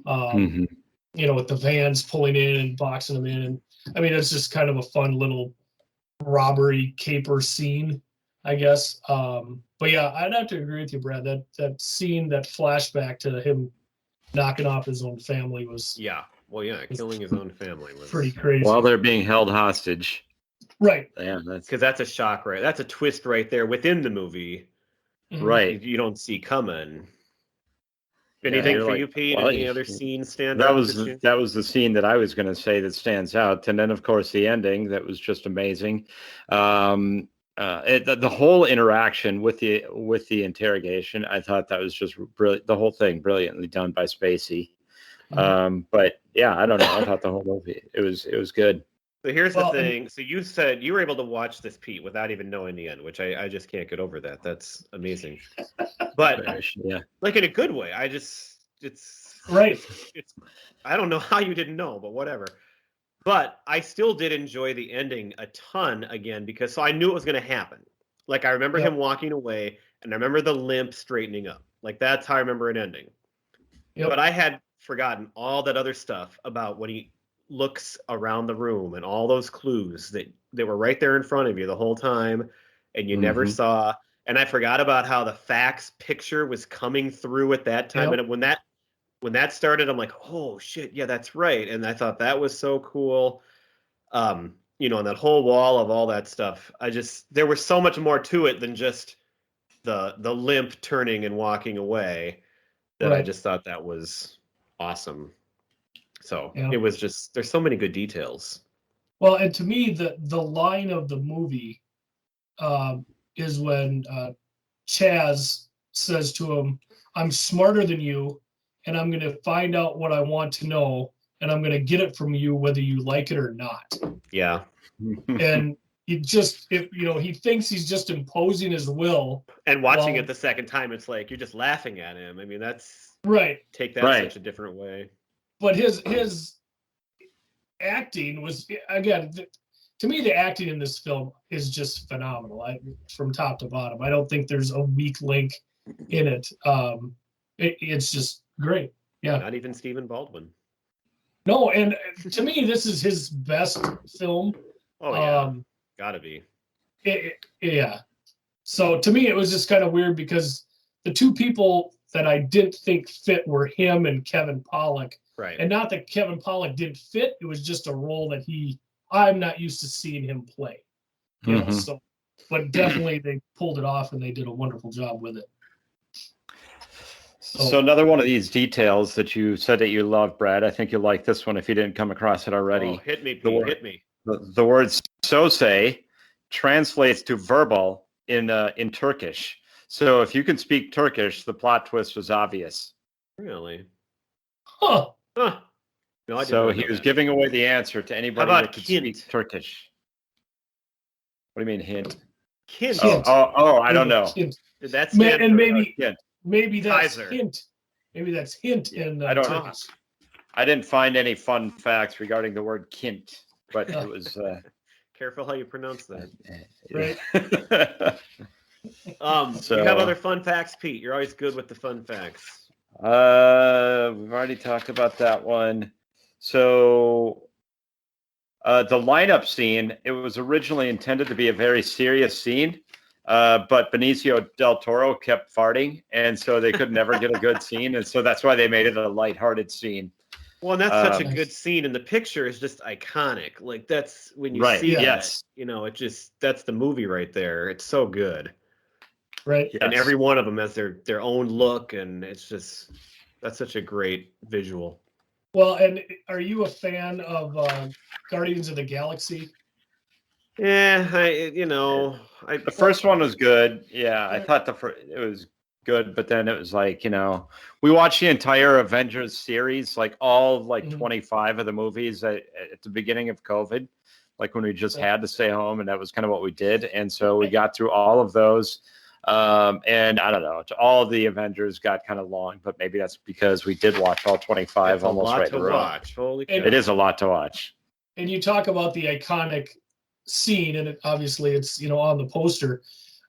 [SPEAKER 3] With the vans pulling in and boxing them in, and I mean, it's just kind of a fun little robbery caper scene, I guess. But yeah, I'd have to agree with you, Brad. That scene, that flashback to him knocking off his own family was
[SPEAKER 1] killing his own family was
[SPEAKER 3] pretty crazy
[SPEAKER 2] while they're being held hostage.
[SPEAKER 3] Right.
[SPEAKER 2] Yeah,
[SPEAKER 1] that's a shock, right? That's a twist right there within the movie.
[SPEAKER 2] Right.
[SPEAKER 1] You don't see coming. Anything for you, Pete? Any other scenes stand out?
[SPEAKER 2] That was the scene that I was going to say that stands out, and then of course the ending that was just amazing. The whole interaction with the interrogation, I thought that was just brilliant. The whole thing brilliantly done by Spacey. But yeah, I don't know. I thought the whole movie it was good.
[SPEAKER 1] So here's the thing. So you said you were able to watch this, Pete, without even knowing the end, which I just can't get over that. That's amazing. But like in a good way. It's
[SPEAKER 3] right.
[SPEAKER 1] I don't know how you didn't know, but whatever. But I still did enjoy the ending a ton again because I knew it was going to happen. Like I remember him walking away, and I remember the limp straightening up. Like that's how I remember it ending. But I had forgotten all that other stuff about when he looks around the room and all those clues that were right there in front of you the whole time, and you never saw. And I forgot about how the fax picture was coming through at that time.
[SPEAKER 3] Yep.
[SPEAKER 1] And when that started, I'm like, oh shit, yeah, that's right. And I thought that was so cool. You know, on that whole wall of all that stuff. There was so much more to it than just the limp turning and walking away, that I just thought that was awesome. So it was just, there's so many good details.
[SPEAKER 3] Well, and to me, the line of the movie is when Chaz says to him, "I'm smarter than you, and I'm going to find out what I want to know, and I'm going to get it from you whether you like it or not."
[SPEAKER 1] Yeah.
[SPEAKER 3] And he thinks he's just imposing his will.
[SPEAKER 1] And watching it the second time, it's like you're just laughing at him. I mean, that's
[SPEAKER 3] right.
[SPEAKER 1] Take that such a different way.
[SPEAKER 3] But his acting was, again, to me, the acting in this film is just phenomenal. From top to bottom, I don't think there's a weak link in it. It's just great. Yeah.
[SPEAKER 1] Not even Stephen Baldwin.
[SPEAKER 3] No, and to me, this is his best film.
[SPEAKER 1] Oh yeah, gotta be.
[SPEAKER 3] Yeah. So to me, it was just kind of weird because the two people that I didn't think fit were him and Kevin Pollak.
[SPEAKER 1] Right.
[SPEAKER 3] And not that Kevin Pollak didn't fit; it was just a role that I'm not used to seeing him play. You know, so, but definitely they pulled it off and they did a wonderful job with it.
[SPEAKER 2] So another one of these details that you said that you love, Brad. I think you'll like this one if you didn't come across it already.
[SPEAKER 1] Oh, hit me, Pete, hit me.
[SPEAKER 2] The word "sose" translates to verbal in Turkish. So if you can speak Turkish, the plot twist was obvious.
[SPEAKER 1] Really?
[SPEAKER 3] Huh.
[SPEAKER 1] No,
[SPEAKER 2] so he was giving away the answer to anybody that could speak Turkish. What do you mean hint?
[SPEAKER 1] Hint.
[SPEAKER 2] Oh, I don't know.
[SPEAKER 1] That's
[SPEAKER 3] maybe
[SPEAKER 2] hint.
[SPEAKER 3] Maybe that's
[SPEAKER 1] Kaiser.
[SPEAKER 3] Hint. Maybe that's hint in
[SPEAKER 2] I don't
[SPEAKER 3] Turkish.
[SPEAKER 2] know. I didn't find any fun facts regarding the word kint, but it was.
[SPEAKER 1] Careful how you pronounce that.
[SPEAKER 3] Right.
[SPEAKER 1] So, you have other fun facts, Pete? You're always good with the fun facts.
[SPEAKER 2] We've already talked about that one. So the lineup scene, it was originally intended to be a very serious scene. But Benicio del Toro kept farting, and so they could never get a good scene, and so that's why they made it a lighthearted scene.
[SPEAKER 1] Well, and that's such a good scene, and the picture is just iconic. Like that's when you see that, you know, that's the movie right there. It's so good,
[SPEAKER 3] right?
[SPEAKER 1] Yes. And every one of them has their own look, and that's such a great visual.
[SPEAKER 3] Well, and are you a fan of Guardians of the Galaxy?
[SPEAKER 1] Yeah, the
[SPEAKER 2] first one was good. Yeah, I thought it was good, but then it was like, we watched the entire Avengers series, like all 25 of the movies at the beginning of COVID, like when we just had to stay home, and that was kind of what we did. And so we got through all of those. And I don't know, all of the Avengers got kind of long, but maybe that's because we did watch all 25
[SPEAKER 1] That's
[SPEAKER 2] almost right in a row.
[SPEAKER 1] Holy cow.
[SPEAKER 2] It is a lot to watch.
[SPEAKER 3] And you talk about the iconic scene, and obviously it's on the poster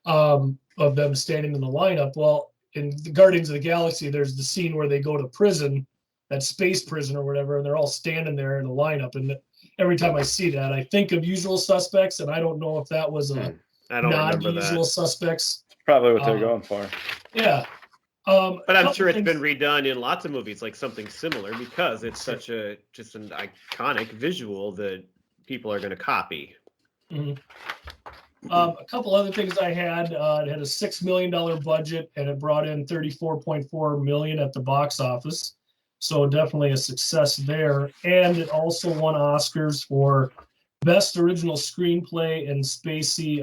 [SPEAKER 3] of them standing in the lineup. Well, in the Guardians of the Galaxy, there's the scene where they go to prison, that space prison or whatever, and they're all standing there in a lineup. And every time I see that, I think of Usual Suspects, and I don't know if that was a non-Usual Suspects.
[SPEAKER 2] Probably what they're going for.
[SPEAKER 3] Yeah.
[SPEAKER 1] But I'm sure it's been redone in lots of movies, like something similar, because it's such just an iconic visual that people are going to copy.
[SPEAKER 3] Mm-hmm. A couple other things I had. It had a $6 million budget, and it brought in $34.4 million at the box office. So definitely a success there. And it also won Oscars for Best Original Screenplay, and Spacey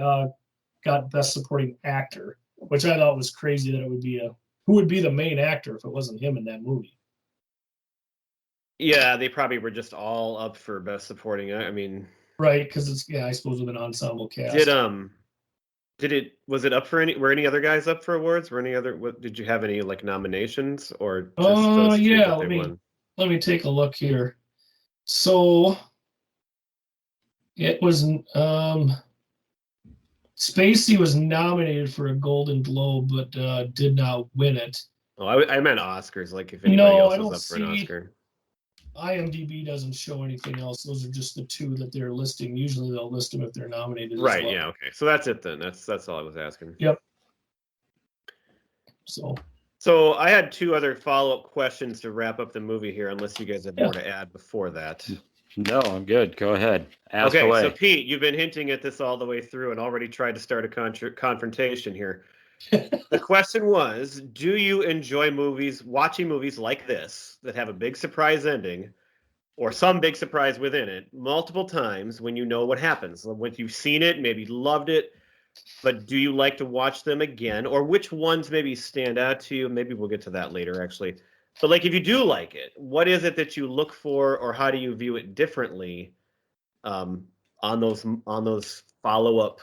[SPEAKER 3] got Best Supporting Actor, which I thought was crazy that it would be who would be the main actor if it wasn't him in that movie.
[SPEAKER 1] Yeah, they probably were just all up for Best Supporting. I mean,
[SPEAKER 3] right, because it's I suppose with an ensemble cast.
[SPEAKER 1] Was it up for were any other guys up for awards? Did you have any nominations or just those two that they won?
[SPEAKER 3] Let me take a look here. So it was Spacey was nominated for a Golden Globe, but did not win it.
[SPEAKER 1] Oh, I meant Oscars. Like if anybody
[SPEAKER 3] No,
[SPEAKER 1] else
[SPEAKER 3] I
[SPEAKER 1] was
[SPEAKER 3] don't
[SPEAKER 1] up for an
[SPEAKER 3] see.
[SPEAKER 1] Oscar.
[SPEAKER 3] IMDb doesn't show anything else. Those are just the two that they're listing. Usually they'll list them if they're nominated as
[SPEAKER 1] Right.
[SPEAKER 3] well.
[SPEAKER 1] Yeah. Okay. So that's it then. That's all I was asking.
[SPEAKER 3] Yep.
[SPEAKER 1] So I had two other follow-up questions to wrap up the movie here, unless you guys have more to add before that.
[SPEAKER 2] No, I'm good. Go ahead. Ask
[SPEAKER 1] Okay,
[SPEAKER 2] away.
[SPEAKER 1] so Pete, you've been hinting at this all the way through and already tried to start a confrontation here. The question was, do you enjoy watching movies like this that have a big surprise ending or some big surprise within it multiple times when you know what happens? When you've seen it, maybe loved it, but do you like to watch them again? Or which ones maybe stand out to you? Maybe we'll get to that later, actually. But like, if you do like it, what is it that you look for, or how do you view it differently on those follow-up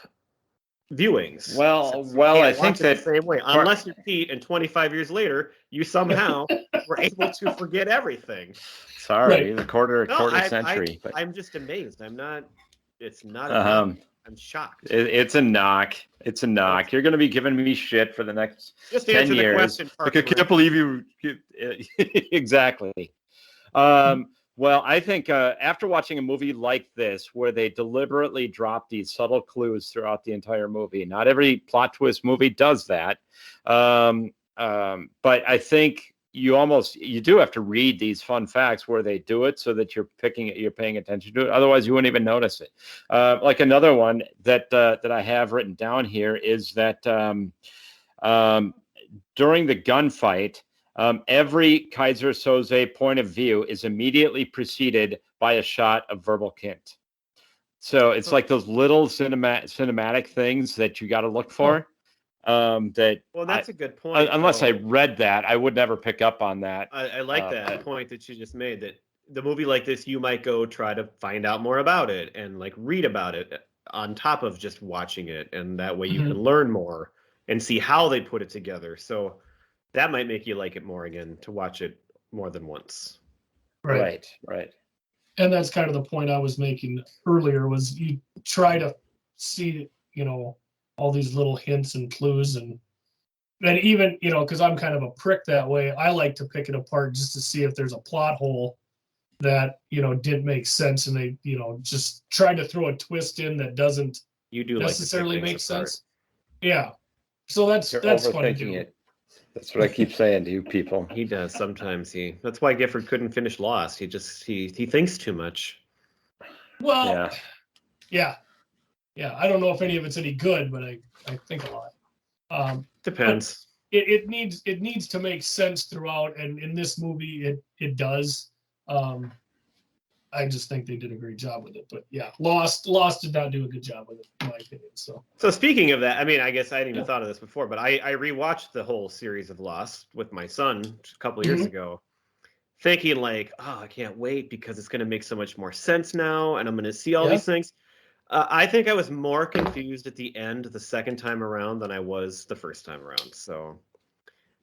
[SPEAKER 1] viewings?
[SPEAKER 2] Well, I think that
[SPEAKER 1] the same way, unless you're Pete, and 25 years later, you somehow were able to forget everything.
[SPEAKER 2] Sorry, the quarter century.
[SPEAKER 1] But I'm just amazed. I'm not. It's not. I'm shocked.
[SPEAKER 2] It's a knock. It's a knock. You're going to be giving me shit for the next
[SPEAKER 1] just
[SPEAKER 2] 10 years.
[SPEAKER 1] The question,
[SPEAKER 2] like, I can't believe you. Exactly. Well, I think after watching a movie like this, where they deliberately drop these subtle clues throughout the entire movie, not every plot twist movie does that. But I think you do have to read these fun facts where they do it so that you're paying attention to it. Otherwise, you wouldn't even notice it. Like another one that I have written down here is that during the gunfight, every Kaiser Soze point of view is immediately preceded by a shot of verbal hint. So it's like those little cinematic things that you got to look for.
[SPEAKER 1] That's a good point.
[SPEAKER 2] Unless I read that, I would never pick up on that.
[SPEAKER 1] I like that point that you just made, that the movie like this, you might go try to find out more about it and like read about it on top of just watching it. And that way you can learn more and see how they put it together. So that might make you like it more again, to watch it more than once.
[SPEAKER 2] Right.
[SPEAKER 3] And that's kind of the point I was making earlier, was you try to see, all these little hints and clues, and even, because I'm kind of a prick that way, I like to pick it apart just to see if there's a plot hole that, didn't make sense, and they, just try to throw a twist in that doesn't necessarily make sense. Yeah. So that's fun to do.
[SPEAKER 2] That's what I keep saying to you people.
[SPEAKER 1] He does sometimes. That's why Gifford couldn't finish Lost. He thinks too much.
[SPEAKER 3] Well, yeah. I don't know if any of it's any good, but I think a lot.
[SPEAKER 1] Depends.
[SPEAKER 3] It needs to make sense throughout, and in this movie it does. I just think they did a great job with it. But yeah, Lost did not do a good job with it, in my opinion. So
[SPEAKER 1] speaking of that, I mean, I guess I hadn't even thought of this before, but I rewatched the whole series of Lost with my son a couple of years ago, thinking like, oh, I can't wait because it's going to make so much more sense now, and I'm going to see all these things. I think I was more confused at the end the second time around than I was the first time around. So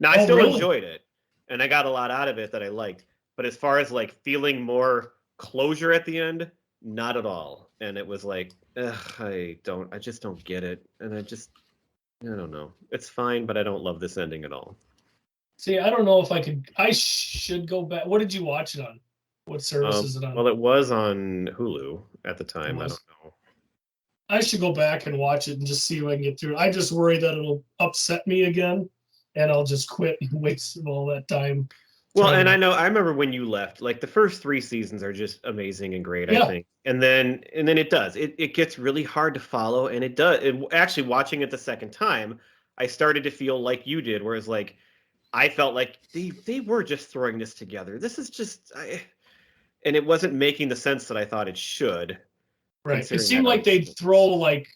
[SPEAKER 1] now I still enjoyed it, and I got a lot out of it that I liked. But as far as like feeling more closure at the end, not at all. And it was like, I just don't get it. And I don't know. It's fine, but I don't love this ending at all.
[SPEAKER 3] See, I don't know if I should go back. What did you watch it on? What service is it on?
[SPEAKER 1] Well, it was on Hulu at the time. I don't know.
[SPEAKER 3] I should go back and watch it and just see if I can get through it. I just worry that it'll upset me again, and I'll just quit and waste all that time.
[SPEAKER 1] Well, and I remember when you left, like the first 3 seasons are just amazing and great, I think. And then it does. It gets really hard to follow, and it does. Actually, watching it the second time, I started to feel like you did, whereas like I felt like they were just throwing this together. This is just and it wasn't making the sense that I thought it should.
[SPEAKER 3] Right. It seemed like they'd throw like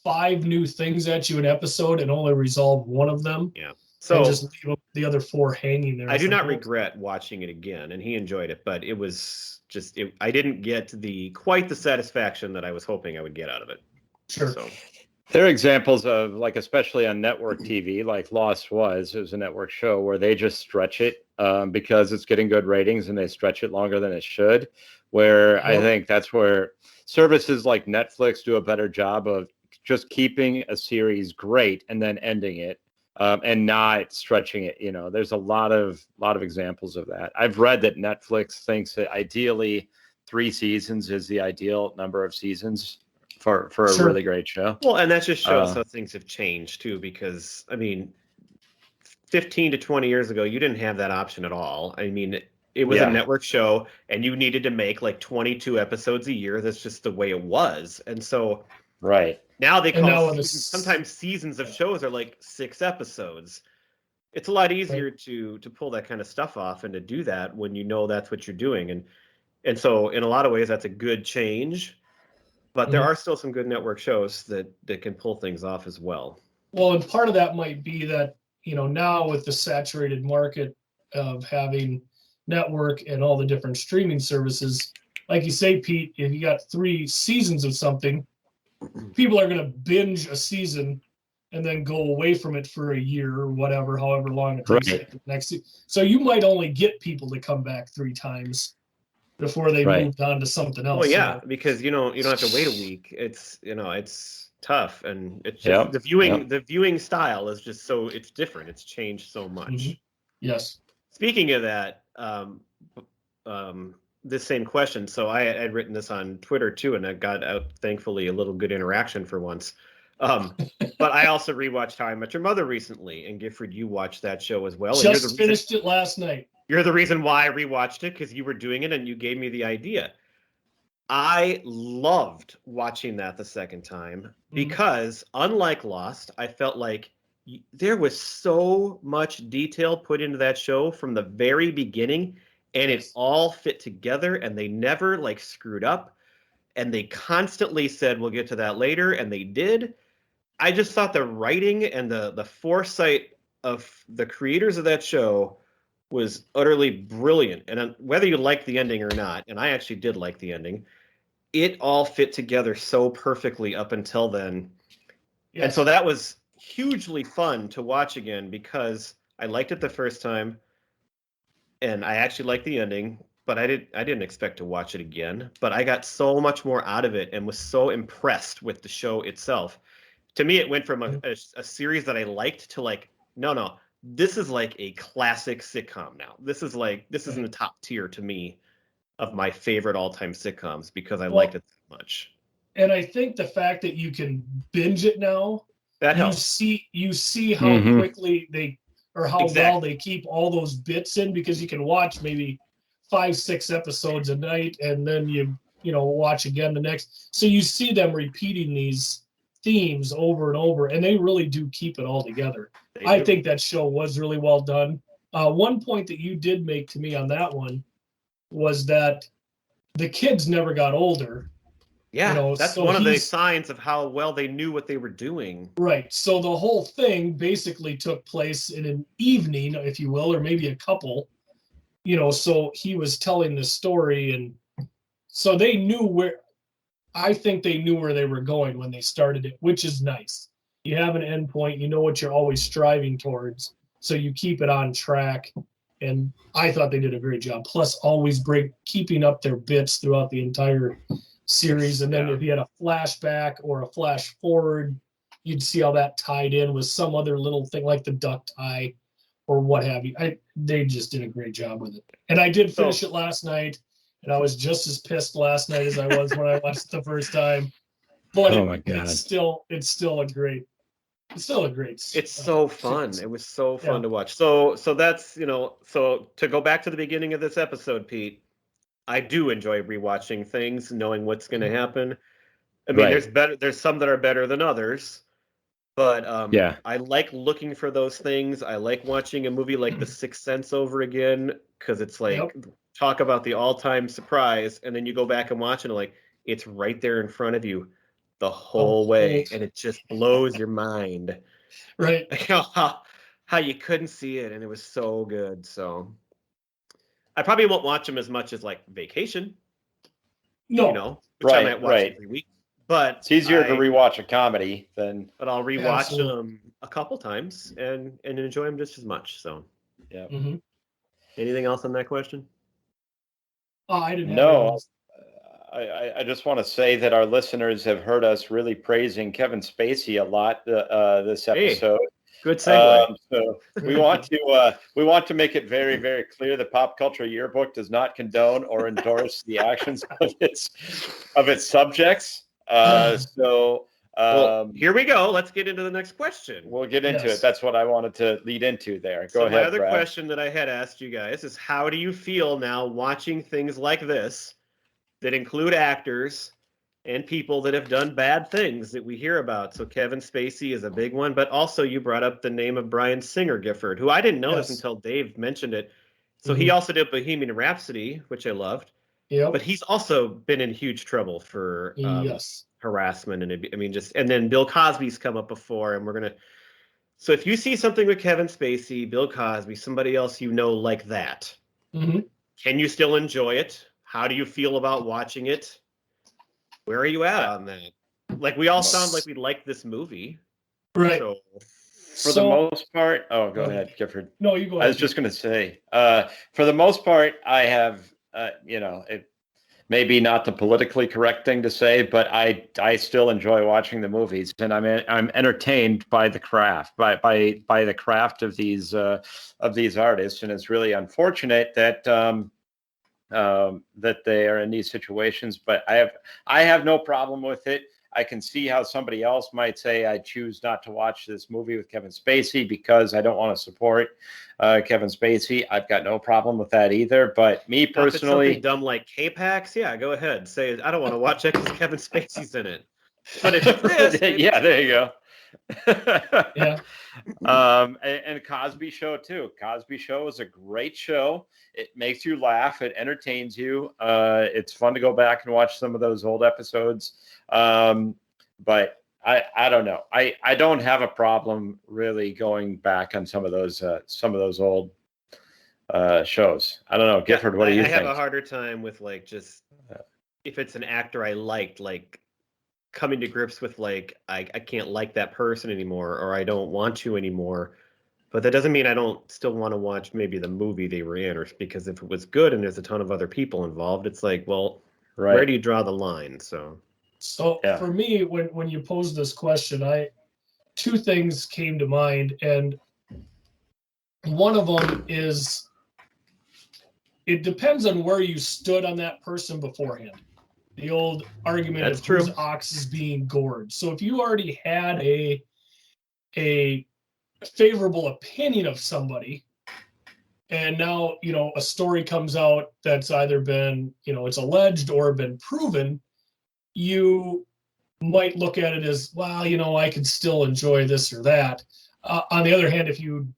[SPEAKER 3] 5 new things at you an episode and only resolve one of them.
[SPEAKER 1] Yeah. So
[SPEAKER 3] and just leave the other 4 hanging there.
[SPEAKER 1] I do not regret watching it again, and he enjoyed it, but it was just I didn't get quite the satisfaction that I was hoping I would get out of it.
[SPEAKER 3] Sure.
[SPEAKER 1] So
[SPEAKER 2] there are examples of, like, especially on network TV, like Lost it was a network show where they just stretch it because it's getting good ratings, and they stretch it longer than it should. Where I think that's where services like Netflix do a better job of just keeping a series great and then ending it. and not stretching it. There's a lot of examples of that. I've read that Netflix thinks that ideally 3 seasons is the ideal number of seasons for a really great show.
[SPEAKER 1] Well, and that just shows how things have changed too, because 15 to 20 years ago, you didn't have that option at all. I mean, it was a network show and you needed to make like 22 episodes a year. That's just the way it was. And so now they call sometimes seasons of shows are like 6 episodes. It's a lot easier to pull that kind of stuff off and to do that when you know that's what you're doing. And so in a lot of ways, that's a good change. But there are still some good network shows that can pull things off as well.
[SPEAKER 3] Well, and part of that might be that, now with the saturated market of having network and all the different streaming services, like you say, Pete, if you got 3 seasons of something, people are going to binge a season and then go away from it for a year or whatever, however long it takes to get to the next season. So you might only get people to come back 3 times before they moved on to something else.
[SPEAKER 1] Well, yeah, because you don't have to wait a week. It's it's tough, and it's just the viewing style is just it's different. It's changed so much.
[SPEAKER 3] Yes.
[SPEAKER 1] Speaking of that, this same question. So I had written this on Twitter too, and I got out thankfully a little good interaction for once. But I also rewatched How I Met Your Mother recently, and Gifford, you watched that show as well.
[SPEAKER 3] Just finished it last night.
[SPEAKER 1] You're the reason why I rewatched it, because you were doing it and you gave me the idea. I loved watching that the second time because, unlike Lost, I felt like there was so much detail put into that show from the very beginning, and it all fit together, and they never screwed up, and they constantly said, we'll get to that later, and they did. I just thought the writing and the foresight of the creators of that show was utterly brilliant. And whether you like the ending or not, and I actually did like the ending, it all fit together so perfectly up until then. Yes. And so that was hugely fun to watch again because I liked it the first time and I actually liked the ending, but I didn't expect to watch it again. But I got so much more out of it and was so impressed with the show itself. To me, it went from a series that I liked to no, this is like a classic sitcom now. This is in the top tier to me of my favorite all-time sitcoms because I liked it so much. And
[SPEAKER 3] I think the fact that you can binge it now,
[SPEAKER 1] that helps.
[SPEAKER 3] You see how quickly well they keep all those bits in, because you can watch maybe 5-6 episodes a night and then you watch again the next. So you see them repeating these themes over and over, and they really do keep it all together. I think that show was really well done. One point that you did make to me on that one was that the kids never got older.
[SPEAKER 1] Yeah, that's one of the signs of how well they knew what they were doing.
[SPEAKER 3] Right. So the whole thing basically took place in an evening, if you will, or maybe a couple. So he was telling the story, and so they knew I think they knew where they were going when they started it, which is nice. You have an end point, you know what you're always striving towards, so you keep it on track. And I thought they did a great job. Plus, always keeping up their bits throughout the entire series. And then if you had a flashback or a flash forward, you'd see how that tied in with some other little thing like the duck tie or what have you. They just did a great job with it. And I did finish it last night. And I was just as pissed last night as I was when I watched it the first time. But it's still a great. It's
[SPEAKER 1] so fun. It was so fun to watch. So that's so to go back to the beginning of this episode, Pete, I do enjoy rewatching things, knowing what's going to happen. I mean, there's some that are better than others, but I like looking for those things. I like watching a movie like The Sixth Sense over again because it's talk about the all-time surprise, and then you go back and watch it and it's right there in front of you the whole way, and it just blows your mind.
[SPEAKER 3] Right.
[SPEAKER 1] How you couldn't see it, and it was so good. So I probably won't watch them as much as Vacation.
[SPEAKER 3] No.
[SPEAKER 1] Which I might watch every week. But
[SPEAKER 2] it's easier to rewatch a comedy than.
[SPEAKER 1] But I'll rewatch them a couple times and enjoy them just as much. So
[SPEAKER 2] yeah.
[SPEAKER 3] Mm-hmm.
[SPEAKER 1] Anything else on that question?
[SPEAKER 3] I didn't.
[SPEAKER 2] No. I just want to say that our listeners have heard us really praising Kevin Spacey a lot this episode.
[SPEAKER 1] Good segue.
[SPEAKER 2] So we want to make it very, very clear that Pop Culture Yearbook does not condone or endorse the actions of its subjects.
[SPEAKER 1] Well, here we go. Let's get into the next question.
[SPEAKER 2] We'll get into it. That's what I wanted to lead into there. Go ahead,
[SPEAKER 1] my other
[SPEAKER 2] Brad.
[SPEAKER 1] question that I had asked you guys is, how do you feel now watching things like this that include actors and people that have done bad things that we hear about? So Kevin Spacey is a big one, but also you brought up the name of Bryan Singer Gifford, who I didn't notice until Dave mentioned it. So he also did Bohemian Rhapsody, which I loved.
[SPEAKER 3] Yep.
[SPEAKER 1] But he's also been in huge trouble for harassment and then Bill Cosby's come up before, and so if you see something with Kevin Spacey, Bill Cosby, somebody else like that, can you still enjoy it? How do you feel about watching it? Where are you at on that? Like, we all sound like we like this movie,
[SPEAKER 3] right?
[SPEAKER 1] So,
[SPEAKER 2] for the most part, go ahead, Gifford.
[SPEAKER 3] No, you go ahead.
[SPEAKER 2] I was just going to say, for the most part, I have, it may be not the politically correct thing to say, but I still enjoy watching the movies, and I'm entertained by the craft, by the craft of these artists, and it's really unfortunate that that they are in these situations. But I have no problem with it. I can see how somebody else might say, I choose not to watch this movie with Kevin Spacey because I don't want to support Kevin Spacey. I've got no problem with that either. But me personally,
[SPEAKER 1] something dumb like K-Pax, yeah, go ahead. Say, I don't want to watch it because Kevin Spacey's in it. But if it's this,
[SPEAKER 2] yeah, there you go.
[SPEAKER 3] Yeah.
[SPEAKER 2] And Cosby Show too. Cosby Show is a great show. It makes you laugh. It entertains you. It's fun to go back and watch some of those old episodes. But I don't know. I don't have a problem really going back on some of those old shows. I don't know, Gifford. What do you think?
[SPEAKER 1] I have a harder time with if it's an actor I liked, coming to grips with I can't like that person anymore, or I don't want to anymore. But that doesn't mean I don't still want to watch maybe the movie they were in, or because if it was good and there's a ton of other people involved, it's like, well, where do you draw the line? So
[SPEAKER 3] for me, when you posed this question, two things came to mind, and one of them is it depends on where you stood on that person beforehand. The old argument of whose ox is being gored. So if you already had a favorable opinion of somebody, and now a story comes out that's either been it's alleged or been proven, you might look at it as, well, I can still enjoy this or that. On the other hand, if you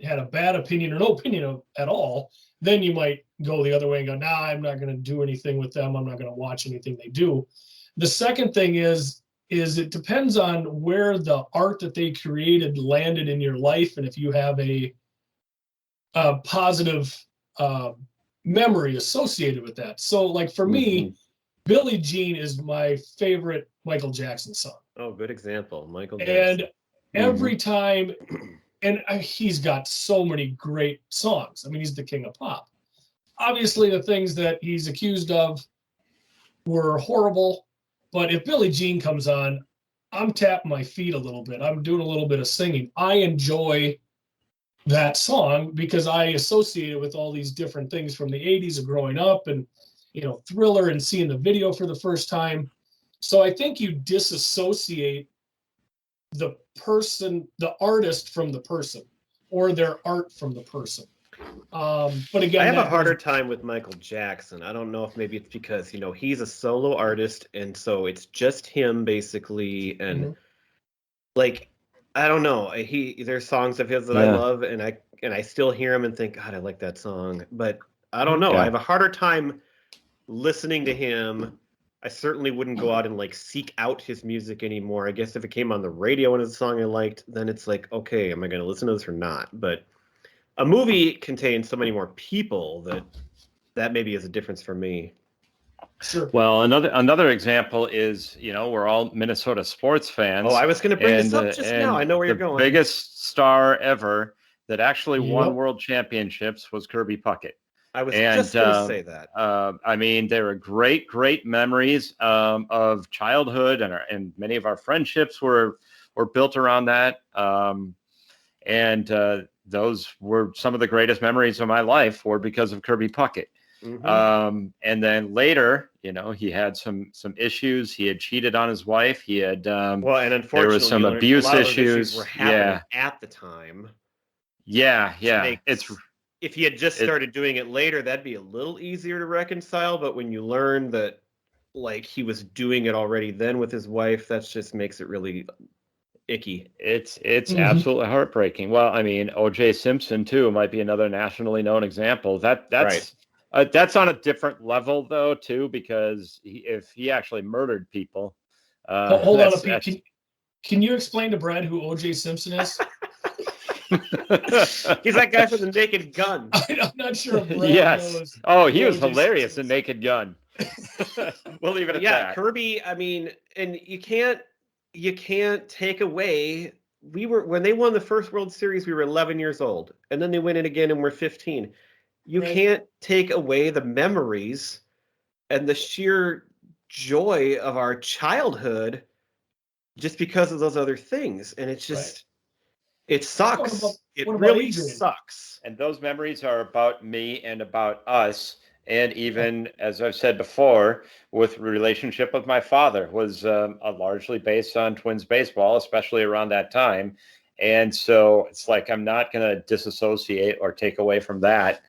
[SPEAKER 3] had a bad opinion or no opinion at all, then you might go the other way and go, nah, I'm not going to do anything with them. I'm not going to watch anything they do. The second thing is it depends on where the art that they created landed in your life, and if you have a positive memory associated with that. So, like for me, Billie Jean is my favorite Michael Jackson song.
[SPEAKER 1] Oh, good example, Michael Jackson.
[SPEAKER 3] And every time, and he's got so many great songs. I mean, he's the king of pop. Obviously, the things that he's accused of were horrible. But if Billie Jean comes on, I'm tapping my feet a little bit. I'm doing a little bit of singing. I enjoy that song because I associate it with all these different things from the 80s of growing up and, Thriller and seeing the video for the first time. So I think you disassociate the person, the artist from the person, or their art from the person. But again,
[SPEAKER 1] I have a harder time with Michael Jackson. I don't know if maybe it's because he's a solo artist, and so it's just him basically, and I don't know. There's songs of his that I love, and I still hear him and think, God, I like that song, but I don't know. I have a harder time listening to him. I certainly wouldn't go out and seek out his music anymore. I guess if it came on the radio and it's a song I liked, then it's like, okay, am I going to listen to this or not? But a movie contains so many more people that maybe is a difference for me.
[SPEAKER 3] Sure.
[SPEAKER 2] Well, another example is, we're all Minnesota sports fans.
[SPEAKER 1] Oh, I was going to bring this up just now. I know where you're going.
[SPEAKER 2] The biggest star ever that actually won world championships was Kirby Puckett.
[SPEAKER 1] I was just going to say that.
[SPEAKER 2] I mean, there are great memories of childhood, and many of our friendships were built around that. And those were some of the greatest memories of my life were because of Kirby Puckett. And then later, he had some issues. He had cheated on his wife. He had
[SPEAKER 1] and unfortunately,
[SPEAKER 2] there was some abuse
[SPEAKER 1] a lot of
[SPEAKER 2] issues.
[SPEAKER 1] Those issues were happening at the time.
[SPEAKER 2] Yeah.
[SPEAKER 1] If he had just started doing it later, that'd be a little easier to reconcile. But when you learn that, like, he was doing it already then with his wife, that just makes it really icky.
[SPEAKER 2] It's absolutely heartbreaking. Well, I mean, O.J. Simpson too might be another nationally known example. That's right. That's on a different level though too, because if he actually murdered people.
[SPEAKER 3] Hold on, Pete. Can you explain to Brad who O.J. Simpson is?
[SPEAKER 1] He's that guy from the Naked Gun.
[SPEAKER 3] I'm not sure if Brad knows.
[SPEAKER 2] Oh, he was hilarious in Naked Gun. We'll leave it at that.
[SPEAKER 1] Yeah, Kirby, I mean, and you can't take away, when they won the first World Series, we were 11 years old, and then they win it again and we're 15. You can't take away the memories and the sheer joy of our childhood just because of those other things. And it's just, it sucks. It really sucks.
[SPEAKER 2] And those memories are about me and about us. And even, as I've said before, with relationship with my father was largely based on Twins baseball, especially around that time. And so it's like, I'm not going to disassociate or take away from that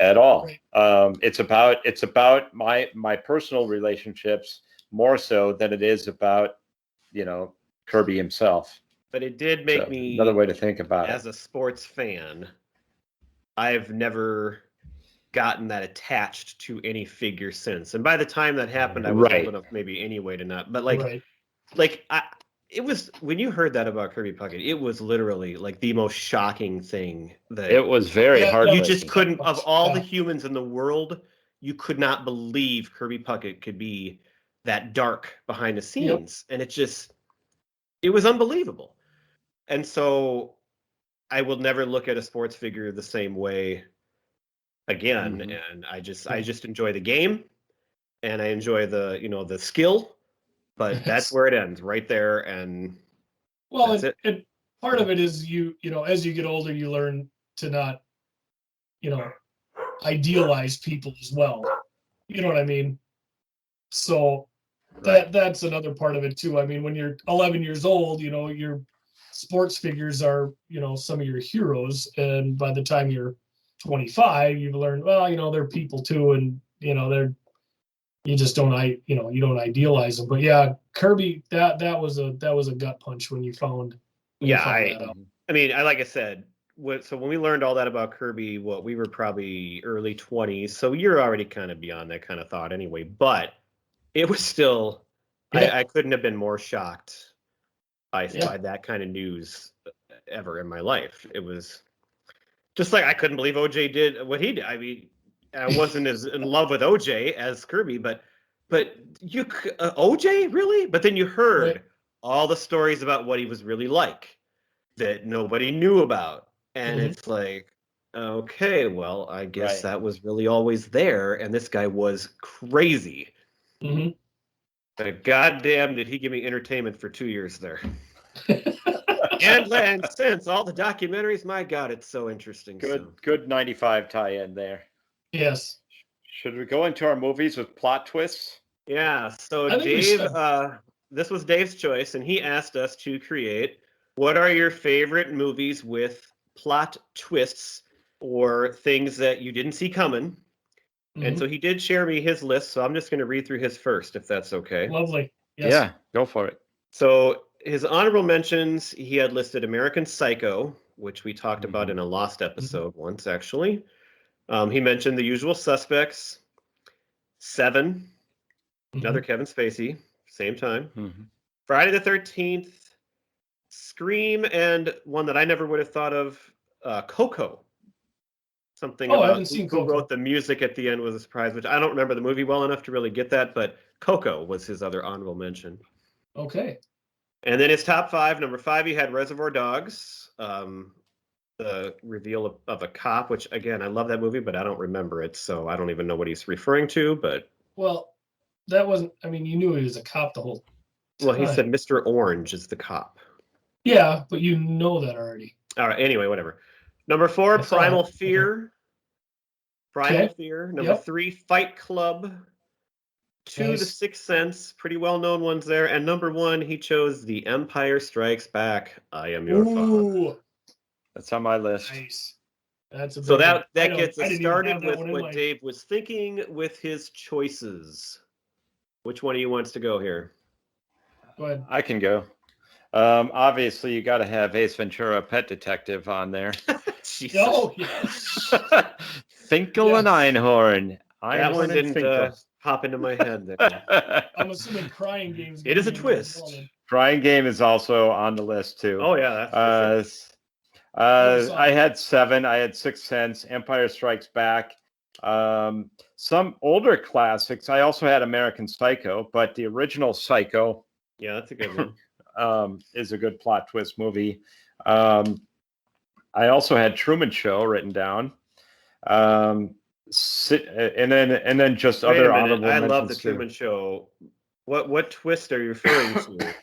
[SPEAKER 2] at all. Right. It's about my personal relationships more so than it is about, Kirby himself.
[SPEAKER 1] But it did make me,
[SPEAKER 2] another way to think about
[SPEAKER 1] as a sports fan, I've never gotten that attached to any figure since. And by the time that happened, I was old enough maybe anyway to not. But it was, when you heard that about Kirby Puckett, it was literally like the most shocking thing that
[SPEAKER 2] it was very hard.
[SPEAKER 1] You just couldn't, of all the humans in the world, you could not believe Kirby Puckett could be that dark behind the scenes. And it was unbelievable. And so I will never look at a sports figure the same way again. And I just enjoy the game, and I enjoy the skill, but that's where it ends, right there. And
[SPEAKER 3] and part of it is as you get older, you learn to not idealize people as well. You know what I mean? So that's another part of it too. I mean, when you're 11 years old, your sports figures are some of your heroes, and by the time you're 25, you've learned, well, they're people too, and you just don't you don't idealize them. But yeah, Kirby, that was a gut punch when you found that out.
[SPEAKER 1] I mean, like I said, so when we learned all that about Kirby, we were probably early 20s, so you're already kind of beyond that kind of thought anyway. But it was still, I couldn't have been more shocked by that kind of news ever in my life. It was just like, I couldn't believe OJ did what he did. I mean, I wasn't as in love with OJ as Kirby, but you OJ really? But then you heard all the stories about what he was really like that nobody knew about, and it's like, okay, well, I guess that was really always there, and this guy was crazy. But goddamn, did he give me entertainment for 2 years there? and since all the documentaries, my God, it's so interesting.
[SPEAKER 2] Good 95 tie-in there.
[SPEAKER 3] Yes.
[SPEAKER 2] Should we go into our movies with plot twists?
[SPEAKER 1] Yeah. So Dave, this was Dave's choice, and he asked us to create, what are your favorite movies with plot twists or things that you didn't see coming? And so he did share me his list, so I'm just going to read through his first, if that's okay.
[SPEAKER 3] Lovely. Yes.
[SPEAKER 2] Yeah, go for it.
[SPEAKER 1] So his honorable mentions, he had listed American Psycho, which we talked about in a Lost episode once, actually. He mentioned The Usual Suspects, Seven, another Kevin Spacey, same time. Friday the 13th, Scream, and one that I never would have thought of, Coco. Something about who wrote the music at the end was a surprise, which I don't remember the movie well enough to really get that, but Coco was his other honorable mention.
[SPEAKER 3] Okay.
[SPEAKER 1] And then his top 5, number 5, he had Reservoir Dogs, the reveal of a cop, which, again, I love that movie, but I don't remember it, so I don't even know what he's referring to. But
[SPEAKER 3] well, that wasn't, I mean, you knew he was a cop the whole time.
[SPEAKER 1] Well, he said Mr. Orange is the cop.
[SPEAKER 3] Yeah, but you know that already.
[SPEAKER 1] All right. Anyway, whatever. Number 4,
[SPEAKER 3] I saw
[SPEAKER 1] Primal
[SPEAKER 3] it.
[SPEAKER 1] Fear. Primal
[SPEAKER 3] Okay.
[SPEAKER 1] Fear. Number
[SPEAKER 3] Yep.
[SPEAKER 1] 3, Fight Club. 2, The
[SPEAKER 3] Nice.
[SPEAKER 1] Sixth Sense. Pretty well-known ones there. And number 1, he chose The Empire Strikes Back. I Am Your Father.
[SPEAKER 3] Ooh,
[SPEAKER 2] That's on my list.
[SPEAKER 3] nice. That's a
[SPEAKER 1] So
[SPEAKER 3] big one.
[SPEAKER 1] that gets
[SPEAKER 3] I
[SPEAKER 1] us
[SPEAKER 3] didn't even
[SPEAKER 1] started
[SPEAKER 3] have that
[SPEAKER 1] with
[SPEAKER 3] one in
[SPEAKER 1] what
[SPEAKER 3] my.
[SPEAKER 1] Dave was thinking with his choices. Which one of you wants to go here?
[SPEAKER 3] Go ahead.
[SPEAKER 2] I can go. Obviously, you got to have Ace Ventura: Pet Detective on there.
[SPEAKER 1] Jesus.
[SPEAKER 3] Oh, yes.
[SPEAKER 2] Finkel and
[SPEAKER 3] Yes.
[SPEAKER 2] Einhorn.
[SPEAKER 1] That one
[SPEAKER 2] Einhorn and
[SPEAKER 1] didn't
[SPEAKER 2] Finkel.
[SPEAKER 1] pop into my head there.
[SPEAKER 3] I'm assuming Crying Game's
[SPEAKER 1] It
[SPEAKER 3] gonna
[SPEAKER 1] is a
[SPEAKER 3] be in there as
[SPEAKER 1] twist.
[SPEAKER 3] well, then.
[SPEAKER 2] Crying Game is also on the list too.
[SPEAKER 1] Oh yeah, that's for sure.
[SPEAKER 3] Never saw
[SPEAKER 2] I
[SPEAKER 3] it.
[SPEAKER 2] had 7. I had Sixth Sense, Empire Strikes Back, some older classics. I also had American Psycho, but the original Psycho
[SPEAKER 1] Yeah, that's a good one.
[SPEAKER 2] is a good plot twist movie. I also had Truman Show written down, and then just
[SPEAKER 1] Wait
[SPEAKER 2] other
[SPEAKER 1] a minute.
[SPEAKER 2] honorable
[SPEAKER 1] I
[SPEAKER 2] mentions
[SPEAKER 1] love the
[SPEAKER 2] too.
[SPEAKER 1] Truman Show. What twist are you referring to?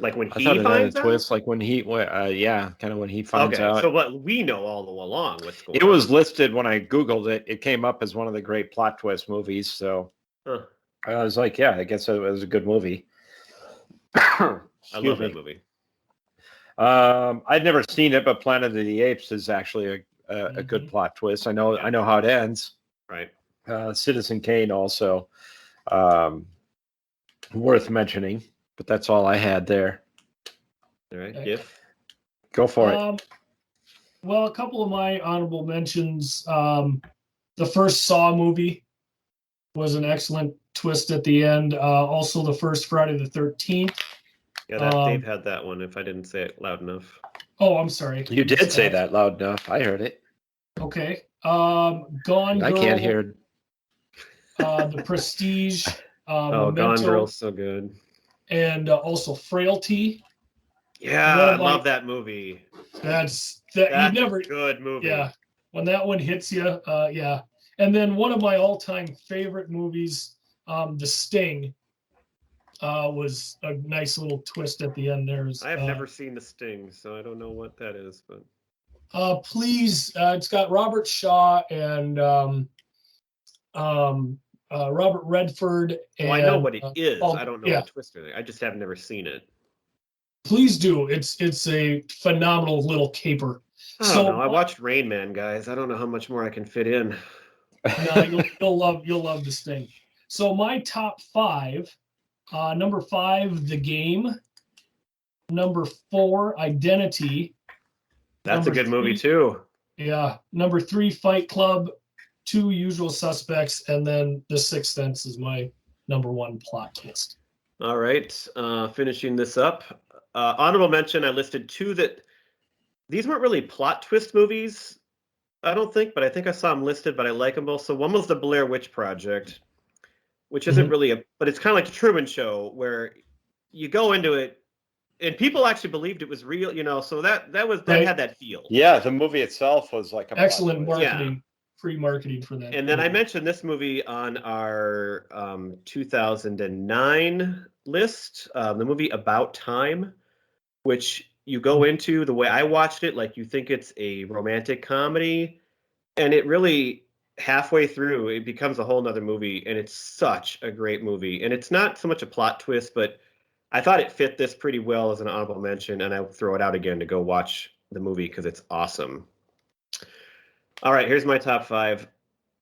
[SPEAKER 1] Like when
[SPEAKER 2] I
[SPEAKER 1] he
[SPEAKER 2] thought it had a
[SPEAKER 1] finds out?
[SPEAKER 2] twist, like when he, yeah, kind of when he finds
[SPEAKER 1] Okay,
[SPEAKER 2] out.
[SPEAKER 1] so what we know all along what's going
[SPEAKER 2] It
[SPEAKER 1] on.
[SPEAKER 2] was listed when I Googled it. It came up as one of the great plot twist movies. So
[SPEAKER 1] Huh.
[SPEAKER 2] I was like, yeah, I guess it was a good movie.
[SPEAKER 1] I love that movie.
[SPEAKER 2] I'd never seen it, but Planet of the Apes is actually a good plot twist. I know how it ends.
[SPEAKER 1] Right.
[SPEAKER 2] Citizen Kane also worth mentioning, but that's all I had there.
[SPEAKER 1] All right.
[SPEAKER 3] Okay.
[SPEAKER 1] Gif.
[SPEAKER 2] Go for it.
[SPEAKER 3] Well, a couple of my honorable mentions. The first Saw movie was an excellent twist at the end. Also, the first Friday the 13th.
[SPEAKER 1] Yeah, Dave had that one. If I didn't say it loud enough.
[SPEAKER 3] Oh, I'm sorry.
[SPEAKER 2] You did say that loud enough. I heard it.
[SPEAKER 3] Okay. Gone Girl.
[SPEAKER 2] I can't hear it.
[SPEAKER 3] The Prestige.
[SPEAKER 1] Oh,
[SPEAKER 3] Memento,
[SPEAKER 1] Gone Girl's so good.
[SPEAKER 3] And also Frailty.
[SPEAKER 1] Yeah, I love that movie.
[SPEAKER 3] That's
[SPEAKER 1] a good movie.
[SPEAKER 3] Yeah, when that one hits you, yeah. And then one of my all-time favorite movies, The Sting, was a nice little twist at the end.
[SPEAKER 1] I have never seen The Sting, so I don't know what that is. But
[SPEAKER 3] please, it's got Robert Shaw and Robert Redford. And,
[SPEAKER 1] I know what it is.
[SPEAKER 3] I
[SPEAKER 1] don't know the twist. I just have never seen it.
[SPEAKER 3] Please do. It's a phenomenal little caper.
[SPEAKER 1] I don't know. I watched Rain Man, guys. I don't know how much more I can fit in.
[SPEAKER 3] No, you'll love this thing. So my top 5, number 5, The Game. Number 4, Identity.
[SPEAKER 1] That's a good movie too.
[SPEAKER 3] Yeah. Number 3, Fight Club. 2, Usual Suspects, and then The Sixth Sense is my number 1 plot twist.
[SPEAKER 1] All right. Finishing this up. Honorable mention, I listed 2 that these weren't really plot twist movies, I don't think, but I think I saw them listed, but I like them both. So one was the Blair Witch Project, which isn't really but it's kind of like the Truman Show, where you go into it and people actually believed it was real, so that had that feel.
[SPEAKER 2] Yeah, the movie itself was like a
[SPEAKER 3] excellent marketing, free marketing for that.
[SPEAKER 1] And then I mentioned this movie on our 2009 list, the movie About Time, which you go into the way I watched it, like you think it's a romantic comedy, and it really halfway through it becomes a whole nother movie, and it's such a great movie. And it's not so much a plot twist, but I thought it fit this pretty well as an honorable mention, and I'll throw it out again to go watch the movie because it's awesome. All right, here's my top 5.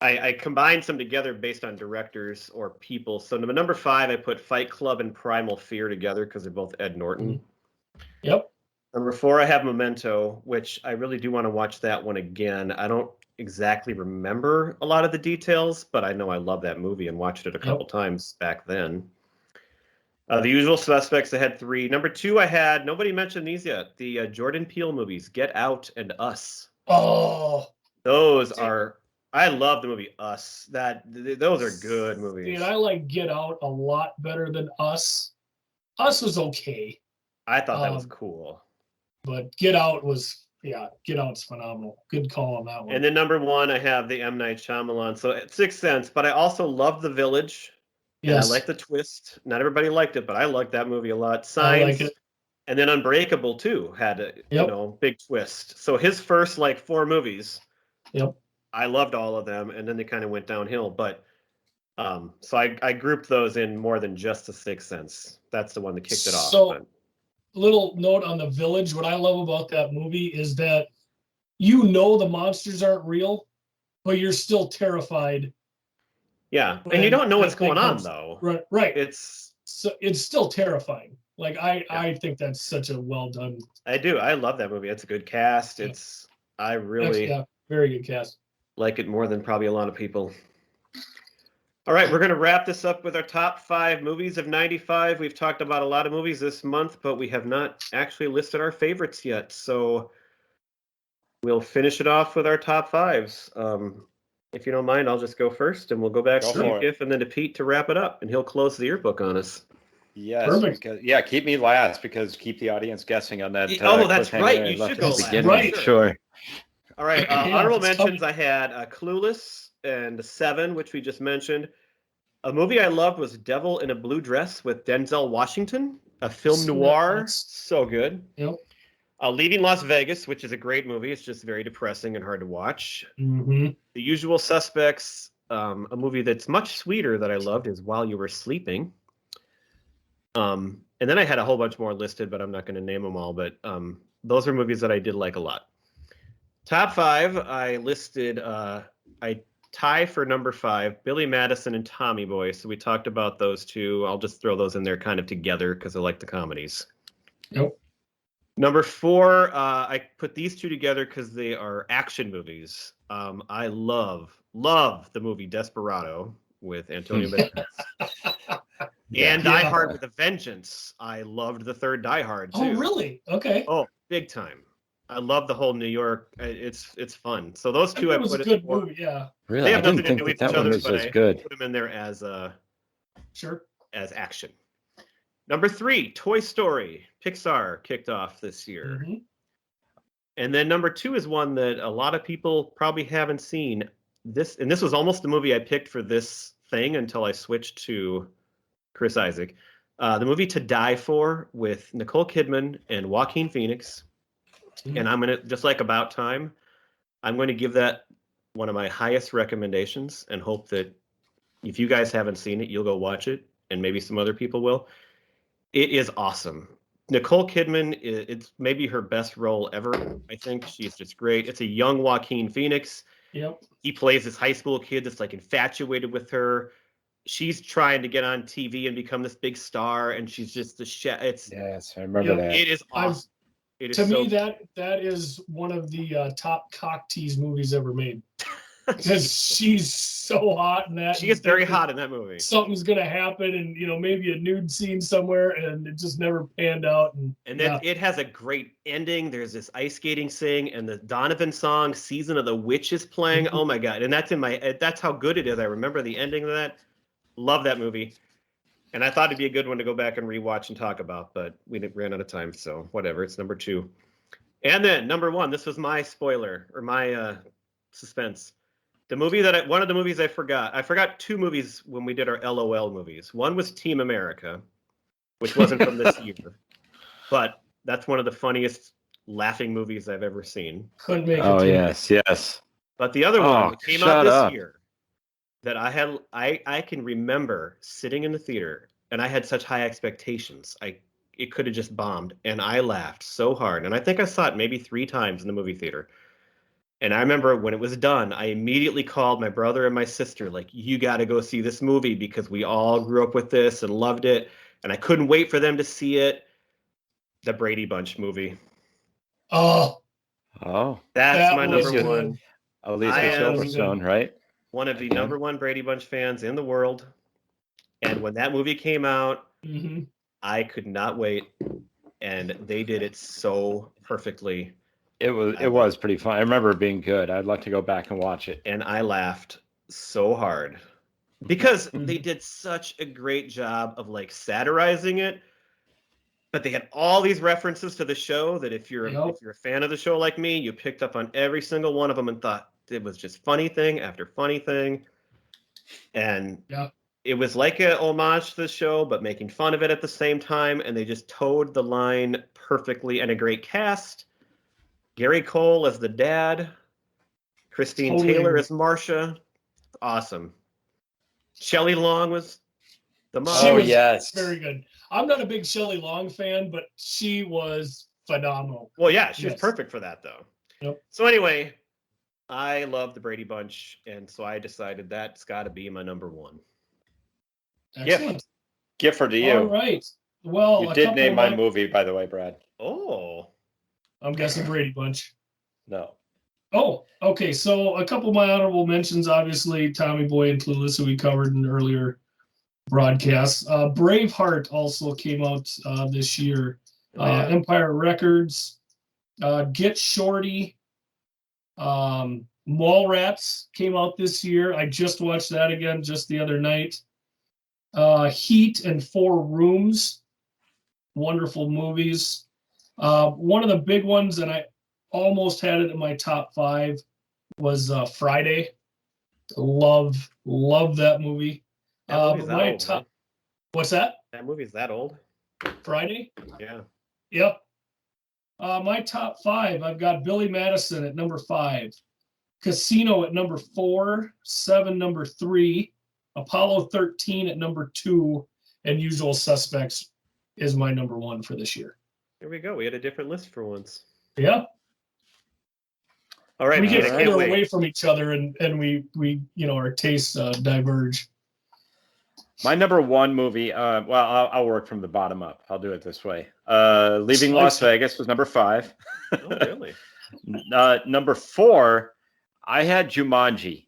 [SPEAKER 1] I combined some together based on directors or people. So number 5, I put Fight Club and Primal Fear together because they're both Ed Norton.
[SPEAKER 3] Yep.
[SPEAKER 1] Number 4, I have Memento, which I really do want to watch that one again. I don't exactly remember a lot of the details, but I know I love that movie and watched it a couple times back then. The Usual Suspects, I had 3. Number 2, I had, nobody mentioned these yet, the Jordan Peele movies, Get Out and Us.
[SPEAKER 3] Oh.
[SPEAKER 1] Those are, I love the movie Us. Those are good movies.
[SPEAKER 3] Dude, I like Get Out a lot better than Us. Us was okay.
[SPEAKER 1] I thought that was cool.
[SPEAKER 3] But Get Out's phenomenal. Good call on that one.
[SPEAKER 1] And then number 1, I have the M. Night Shyamalan. So Sixth Sense, but I also love The Village. Yes. And I like the twist. Not everybody liked it, but I liked that movie a lot. Signs.
[SPEAKER 3] I like it.
[SPEAKER 1] And then Unbreakable too had a big twist. So his first like 4 movies, I loved all of them, and then they kind of went downhill. But so I grouped those in more than just The Sixth Sense. That's the one that kicked it off.
[SPEAKER 3] So, little note on The Village. What I love about that movie is that the monsters aren't real, but you're still terrified.
[SPEAKER 1] Yeah, and you don't know what's going on though.
[SPEAKER 3] Right.
[SPEAKER 1] It's
[SPEAKER 3] still terrifying. Like I think that's such a well done.
[SPEAKER 1] I do. I love that movie. It's a good cast.
[SPEAKER 3] Yeah.
[SPEAKER 1] I really
[SPEAKER 3] very good cast.
[SPEAKER 1] Like it more than probably a lot of people. All right, we're going to wrap this up with our top 5 movies of 95. We've talked about a lot of movies this month, but we have not actually listed our favorites yet. So we'll finish it off with our top 5s. If you don't mind, I'll just go first, and we'll go back to you, Giff, and then to Pete to wrap it up, and he'll close the yearbook on us.
[SPEAKER 2] Yes, keep me last, because keep the audience guessing on that.
[SPEAKER 1] That's right. You should go last.
[SPEAKER 3] Right.
[SPEAKER 2] Sure.
[SPEAKER 1] All right, honorable mentions, I had Clueless and Seven, which we just mentioned. A movie I loved was Devil in a Blue Dress with Denzel Washington, a film noir. So good.
[SPEAKER 3] Yep.
[SPEAKER 1] Leaving Las Vegas, which is a great movie. It's just very depressing and hard to watch.
[SPEAKER 3] Mm-hmm.
[SPEAKER 1] The Usual Suspects, a movie that's much sweeter that I loved is While You Were Sleeping. And then I had a whole bunch more listed, but I'm not going to name them all. But those are movies that I did like a lot. Top 5, I listed, I tie for number 5, Billy Madison and Tommy Boy. So we talked about those two. I'll just throw those in there kind of together because I like the comedies.
[SPEAKER 3] Yep.
[SPEAKER 1] Number 4, I put these two together because they are action movies. I love the movie Desperado with Antonio Banderas. And Die Hard with a Vengeance. I loved the third Die Hard too.
[SPEAKER 3] Oh, really? Okay.
[SPEAKER 1] Oh, big time. I love the whole New York. It's fun. So those two I put
[SPEAKER 3] a good movie. Yeah.
[SPEAKER 2] Really,
[SPEAKER 1] they have
[SPEAKER 2] I
[SPEAKER 1] nothing
[SPEAKER 2] didn't
[SPEAKER 1] to do
[SPEAKER 2] think
[SPEAKER 1] with each other, but I
[SPEAKER 2] good.
[SPEAKER 1] put them in there as
[SPEAKER 3] sure
[SPEAKER 1] as action. Number 3, Toy Story. Pixar kicked off this year.
[SPEAKER 3] Mm-hmm.
[SPEAKER 1] And then number 2 is one that a lot of people probably haven't seen. This was almost the movie I picked for this thing until I switched to Chris Isaac. The movie To Die For with Nicole Kidman and Joaquin Phoenix. Mm-hmm. And I'm going to, just like About Time, I'm going to give that one of my highest recommendations and hope that if you guys haven't seen it, you'll go watch it, and maybe some other people will. It is awesome. Nicole Kidman, it's maybe her best role ever. I think she's just great. It's a young Joaquin Phoenix.
[SPEAKER 3] Yep.
[SPEAKER 1] He plays this high school kid that's like infatuated with her. She's trying to get on TV and become this big star, and she's just
[SPEAKER 2] yes, I remember that.
[SPEAKER 1] It is awesome.
[SPEAKER 3] To me, that is one of the top cock tease movies ever made. Because she's so hot in that.
[SPEAKER 1] She gets very hot in that movie.
[SPEAKER 3] Something's gonna happen, and maybe a nude scene somewhere, and it just never panned out.
[SPEAKER 1] And then it has a great ending. There's this ice skating thing, and the Donovan song "Season of the Witch" is playing. Oh my god! And that's how good it is. I remember the ending of that. Love that movie. And I thought it'd be a good one to go back and rewatch and talk about, but we ran out of time, so whatever. It's number 2. And then number 1, this was my spoiler or my suspense. The movie one of the movies I forgot. I forgot 2 movies when we did our LOL movies. One was Team America, which wasn't from this year, but that's one of the funniest laughing movies I've ever seen.
[SPEAKER 3] Couldn't make it.
[SPEAKER 2] Oh yes.
[SPEAKER 1] But the other one that came out this year that I can remember sitting in the theater, and I had such high expectations. It could have just bombed, and I laughed so hard. And I think I saw it maybe 3 times in the movie theater. And I remember when it was done, I immediately called my brother and my sister, like, you got to go see this movie because we all grew up with this and loved it. And I couldn't wait for them to see it. The Brady Bunch movie.
[SPEAKER 3] Oh.
[SPEAKER 1] That's my number 1.
[SPEAKER 2] Alicia Silverstone, right?
[SPEAKER 1] One of the number 1 Brady Bunch fans in the world. And when that movie came out, I could not wait. And they did it so perfectly.
[SPEAKER 2] It was pretty fun. I remember it being good. I'd like to go back and watch it.
[SPEAKER 1] And I laughed so hard because they did such a great job of like satirizing it. But they had all these references to the show that if you're a fan of the show like me, you picked up on every single one of them and thought it was just funny thing after funny thing. And it was like a homage to the show, but making fun of it at the same time, and they just towed the line perfectly. And a great cast: Gary Cole as the dad, Christine Taylor as Marcia. Awesome. Shelley Long was the mom.
[SPEAKER 3] She was
[SPEAKER 2] yes,
[SPEAKER 3] very good. I'm not a big Shelley Long fan, but she was phenomenal.
[SPEAKER 1] Well, yeah, she was perfect for that, though.
[SPEAKER 3] Yep.
[SPEAKER 1] So anyway, I love the Brady Bunch, and so I decided that's got to be my number one.
[SPEAKER 3] Excellent.
[SPEAKER 2] Gifford to you.
[SPEAKER 3] All right. Well,
[SPEAKER 2] you did name my movie, by the way, Brad.
[SPEAKER 1] Oh.
[SPEAKER 3] I'm guessing Brady Bunch.
[SPEAKER 2] No.
[SPEAKER 3] Oh, okay. So a couple of my honorable mentions, obviously, Tommy Boy and Clueless, who we covered in earlier broadcasts. Braveheart also came out this year. Empire Records, Get Shorty, Mallrats came out this year. I just watched that again just the other night. Heat and Four Rooms, wonderful movies. One of the big ones, and I almost had it in my top 5, was Friday. Love that movie.
[SPEAKER 1] That
[SPEAKER 3] my
[SPEAKER 1] old,
[SPEAKER 3] top.
[SPEAKER 1] huh?
[SPEAKER 3] What's that?
[SPEAKER 1] That movie's that old?
[SPEAKER 3] Friday?
[SPEAKER 1] Yeah.
[SPEAKER 3] Yep. My top 5, I've got Billy Madison at number 5, Casino at number 4, Seven number 3, Apollo 13 at number 2, and Usual Suspects is my number 1 for this year.
[SPEAKER 1] Here we go. We had a different list for once.
[SPEAKER 3] Yeah.
[SPEAKER 1] All right.
[SPEAKER 3] We get
[SPEAKER 1] I can't
[SPEAKER 3] further
[SPEAKER 1] wait.
[SPEAKER 3] away from each other, and we our tastes diverge.
[SPEAKER 2] My number 1 movie, I'll work from the bottom up. I'll do it this way. Leaving Las Vegas was number 5.
[SPEAKER 1] Oh, really?
[SPEAKER 2] Number 4, I had Jumanji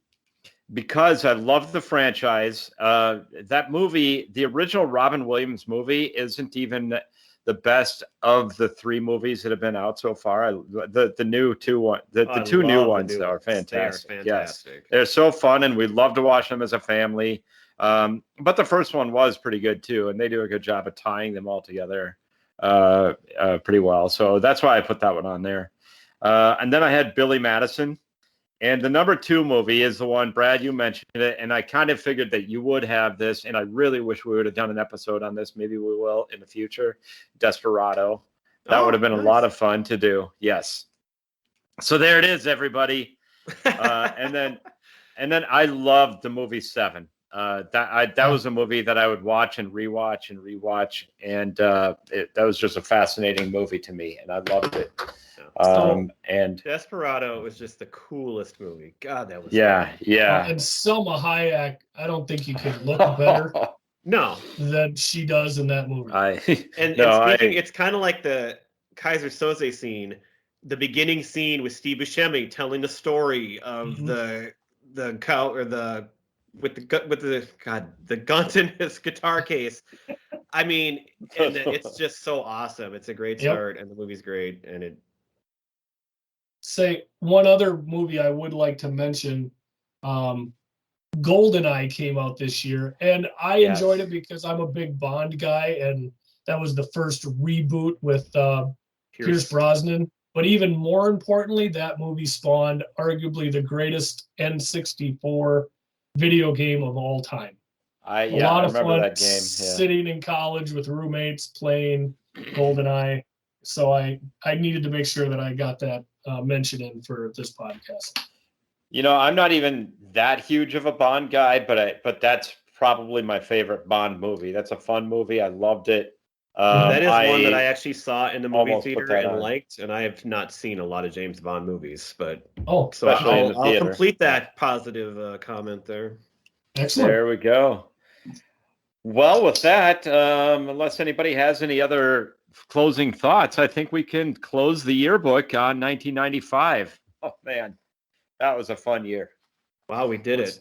[SPEAKER 2] because I love the franchise. That movie, the original Robin Williams movie, isn't even the best of the 3 movies that have been out so far. The new two new ones are fantastic.
[SPEAKER 1] They are fantastic.
[SPEAKER 2] Yes, they're so fun, and we love to watch them as a family. But the first one was pretty good too, and they do a good job of tying them all together pretty well. So that's why I put that one on there. And then I had Billy Madison. And the number 2 movie is the one, Brad, you mentioned it, and I kind of figured that you would have this, and I really wish we would have done an episode on this. Maybe we will in the future. Desperado. That would have been a lot of fun to do. Yes. So there it is, everybody. And then I loved the movie Seven. That was a movie that I would watch and rewatch, and that was just a fascinating movie to me, and I loved it. And
[SPEAKER 1] Desperado was just the coolest movie. God, that was
[SPEAKER 2] fun.
[SPEAKER 3] And Selma Hayek, I don't think you could look better than she does in that movie.
[SPEAKER 1] It's kind of like the Kaiser Soze scene, the beginning scene with Steve Buscemi telling the story of the cow or the gun in his guitar case. I mean, and it's just so awesome. It's a great start, and the movie's great, and it.
[SPEAKER 3] Say one other movie I would like to mention, GoldenEye came out this year, and I enjoyed it because I'm a big Bond guy, and that was the first reboot with Pierce Brosnan. But even more importantly, that movie spawned arguably the greatest N64 video game of all time. A lot of fun
[SPEAKER 2] that game.
[SPEAKER 3] Sitting in college with roommates playing GoldenEye. So I needed to make sure that I got that mention in for this podcast.
[SPEAKER 2] I'm not even that huge of a Bond guy, but that's probably my favorite Bond movie. That's a fun movie. I loved it.
[SPEAKER 1] That is one that I actually saw in the movie theater and liked, and I have not seen a lot of James Bond movies, but I'll complete that positive comment there.
[SPEAKER 3] Excellent.
[SPEAKER 2] There we go. Well, with that, unless anybody has any other closing thoughts, I think we can close the yearbook on 1995. Oh man, that was a fun year.
[SPEAKER 1] Wow, we did it.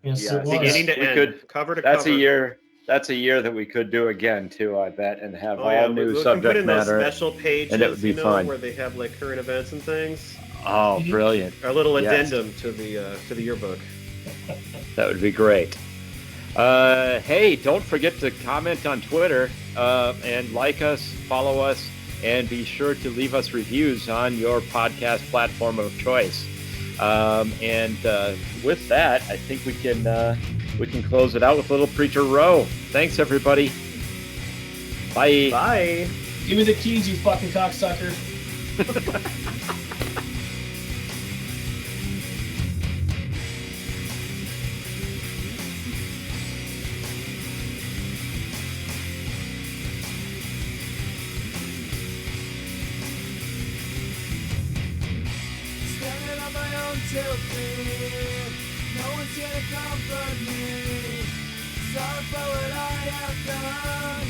[SPEAKER 3] Yes,
[SPEAKER 1] beginning to end, cover to cover.
[SPEAKER 2] That's a year that we could do again too, I bet, and have all new subject matter.
[SPEAKER 1] Special pages,
[SPEAKER 2] and it would be fun,
[SPEAKER 1] where they have like current events and things.
[SPEAKER 2] Oh, brilliant!
[SPEAKER 1] Our little addendum to the yearbook.
[SPEAKER 2] That would be great. Hey, don't forget to comment on Twitter and like us, follow us, and be sure to leave us reviews on your podcast platform of choice. And with that, I think we can we can close it out with Little Preacher Row. Thanks, everybody. Bye.
[SPEAKER 1] Bye.
[SPEAKER 3] Give me the keys, you fucking cocksucker.
[SPEAKER 4] Standing on my own 2 feet. No one's here to comfort me. Sorry for what I have done.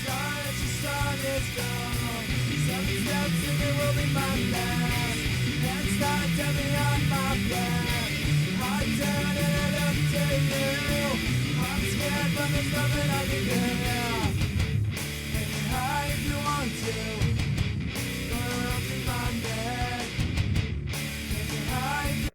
[SPEAKER 4] Sorry that your son is gone. 7 steps and it will be my last. Hands tied, tell me on my back. I turn and I look to you. I'm scared, but there's nothing I can do.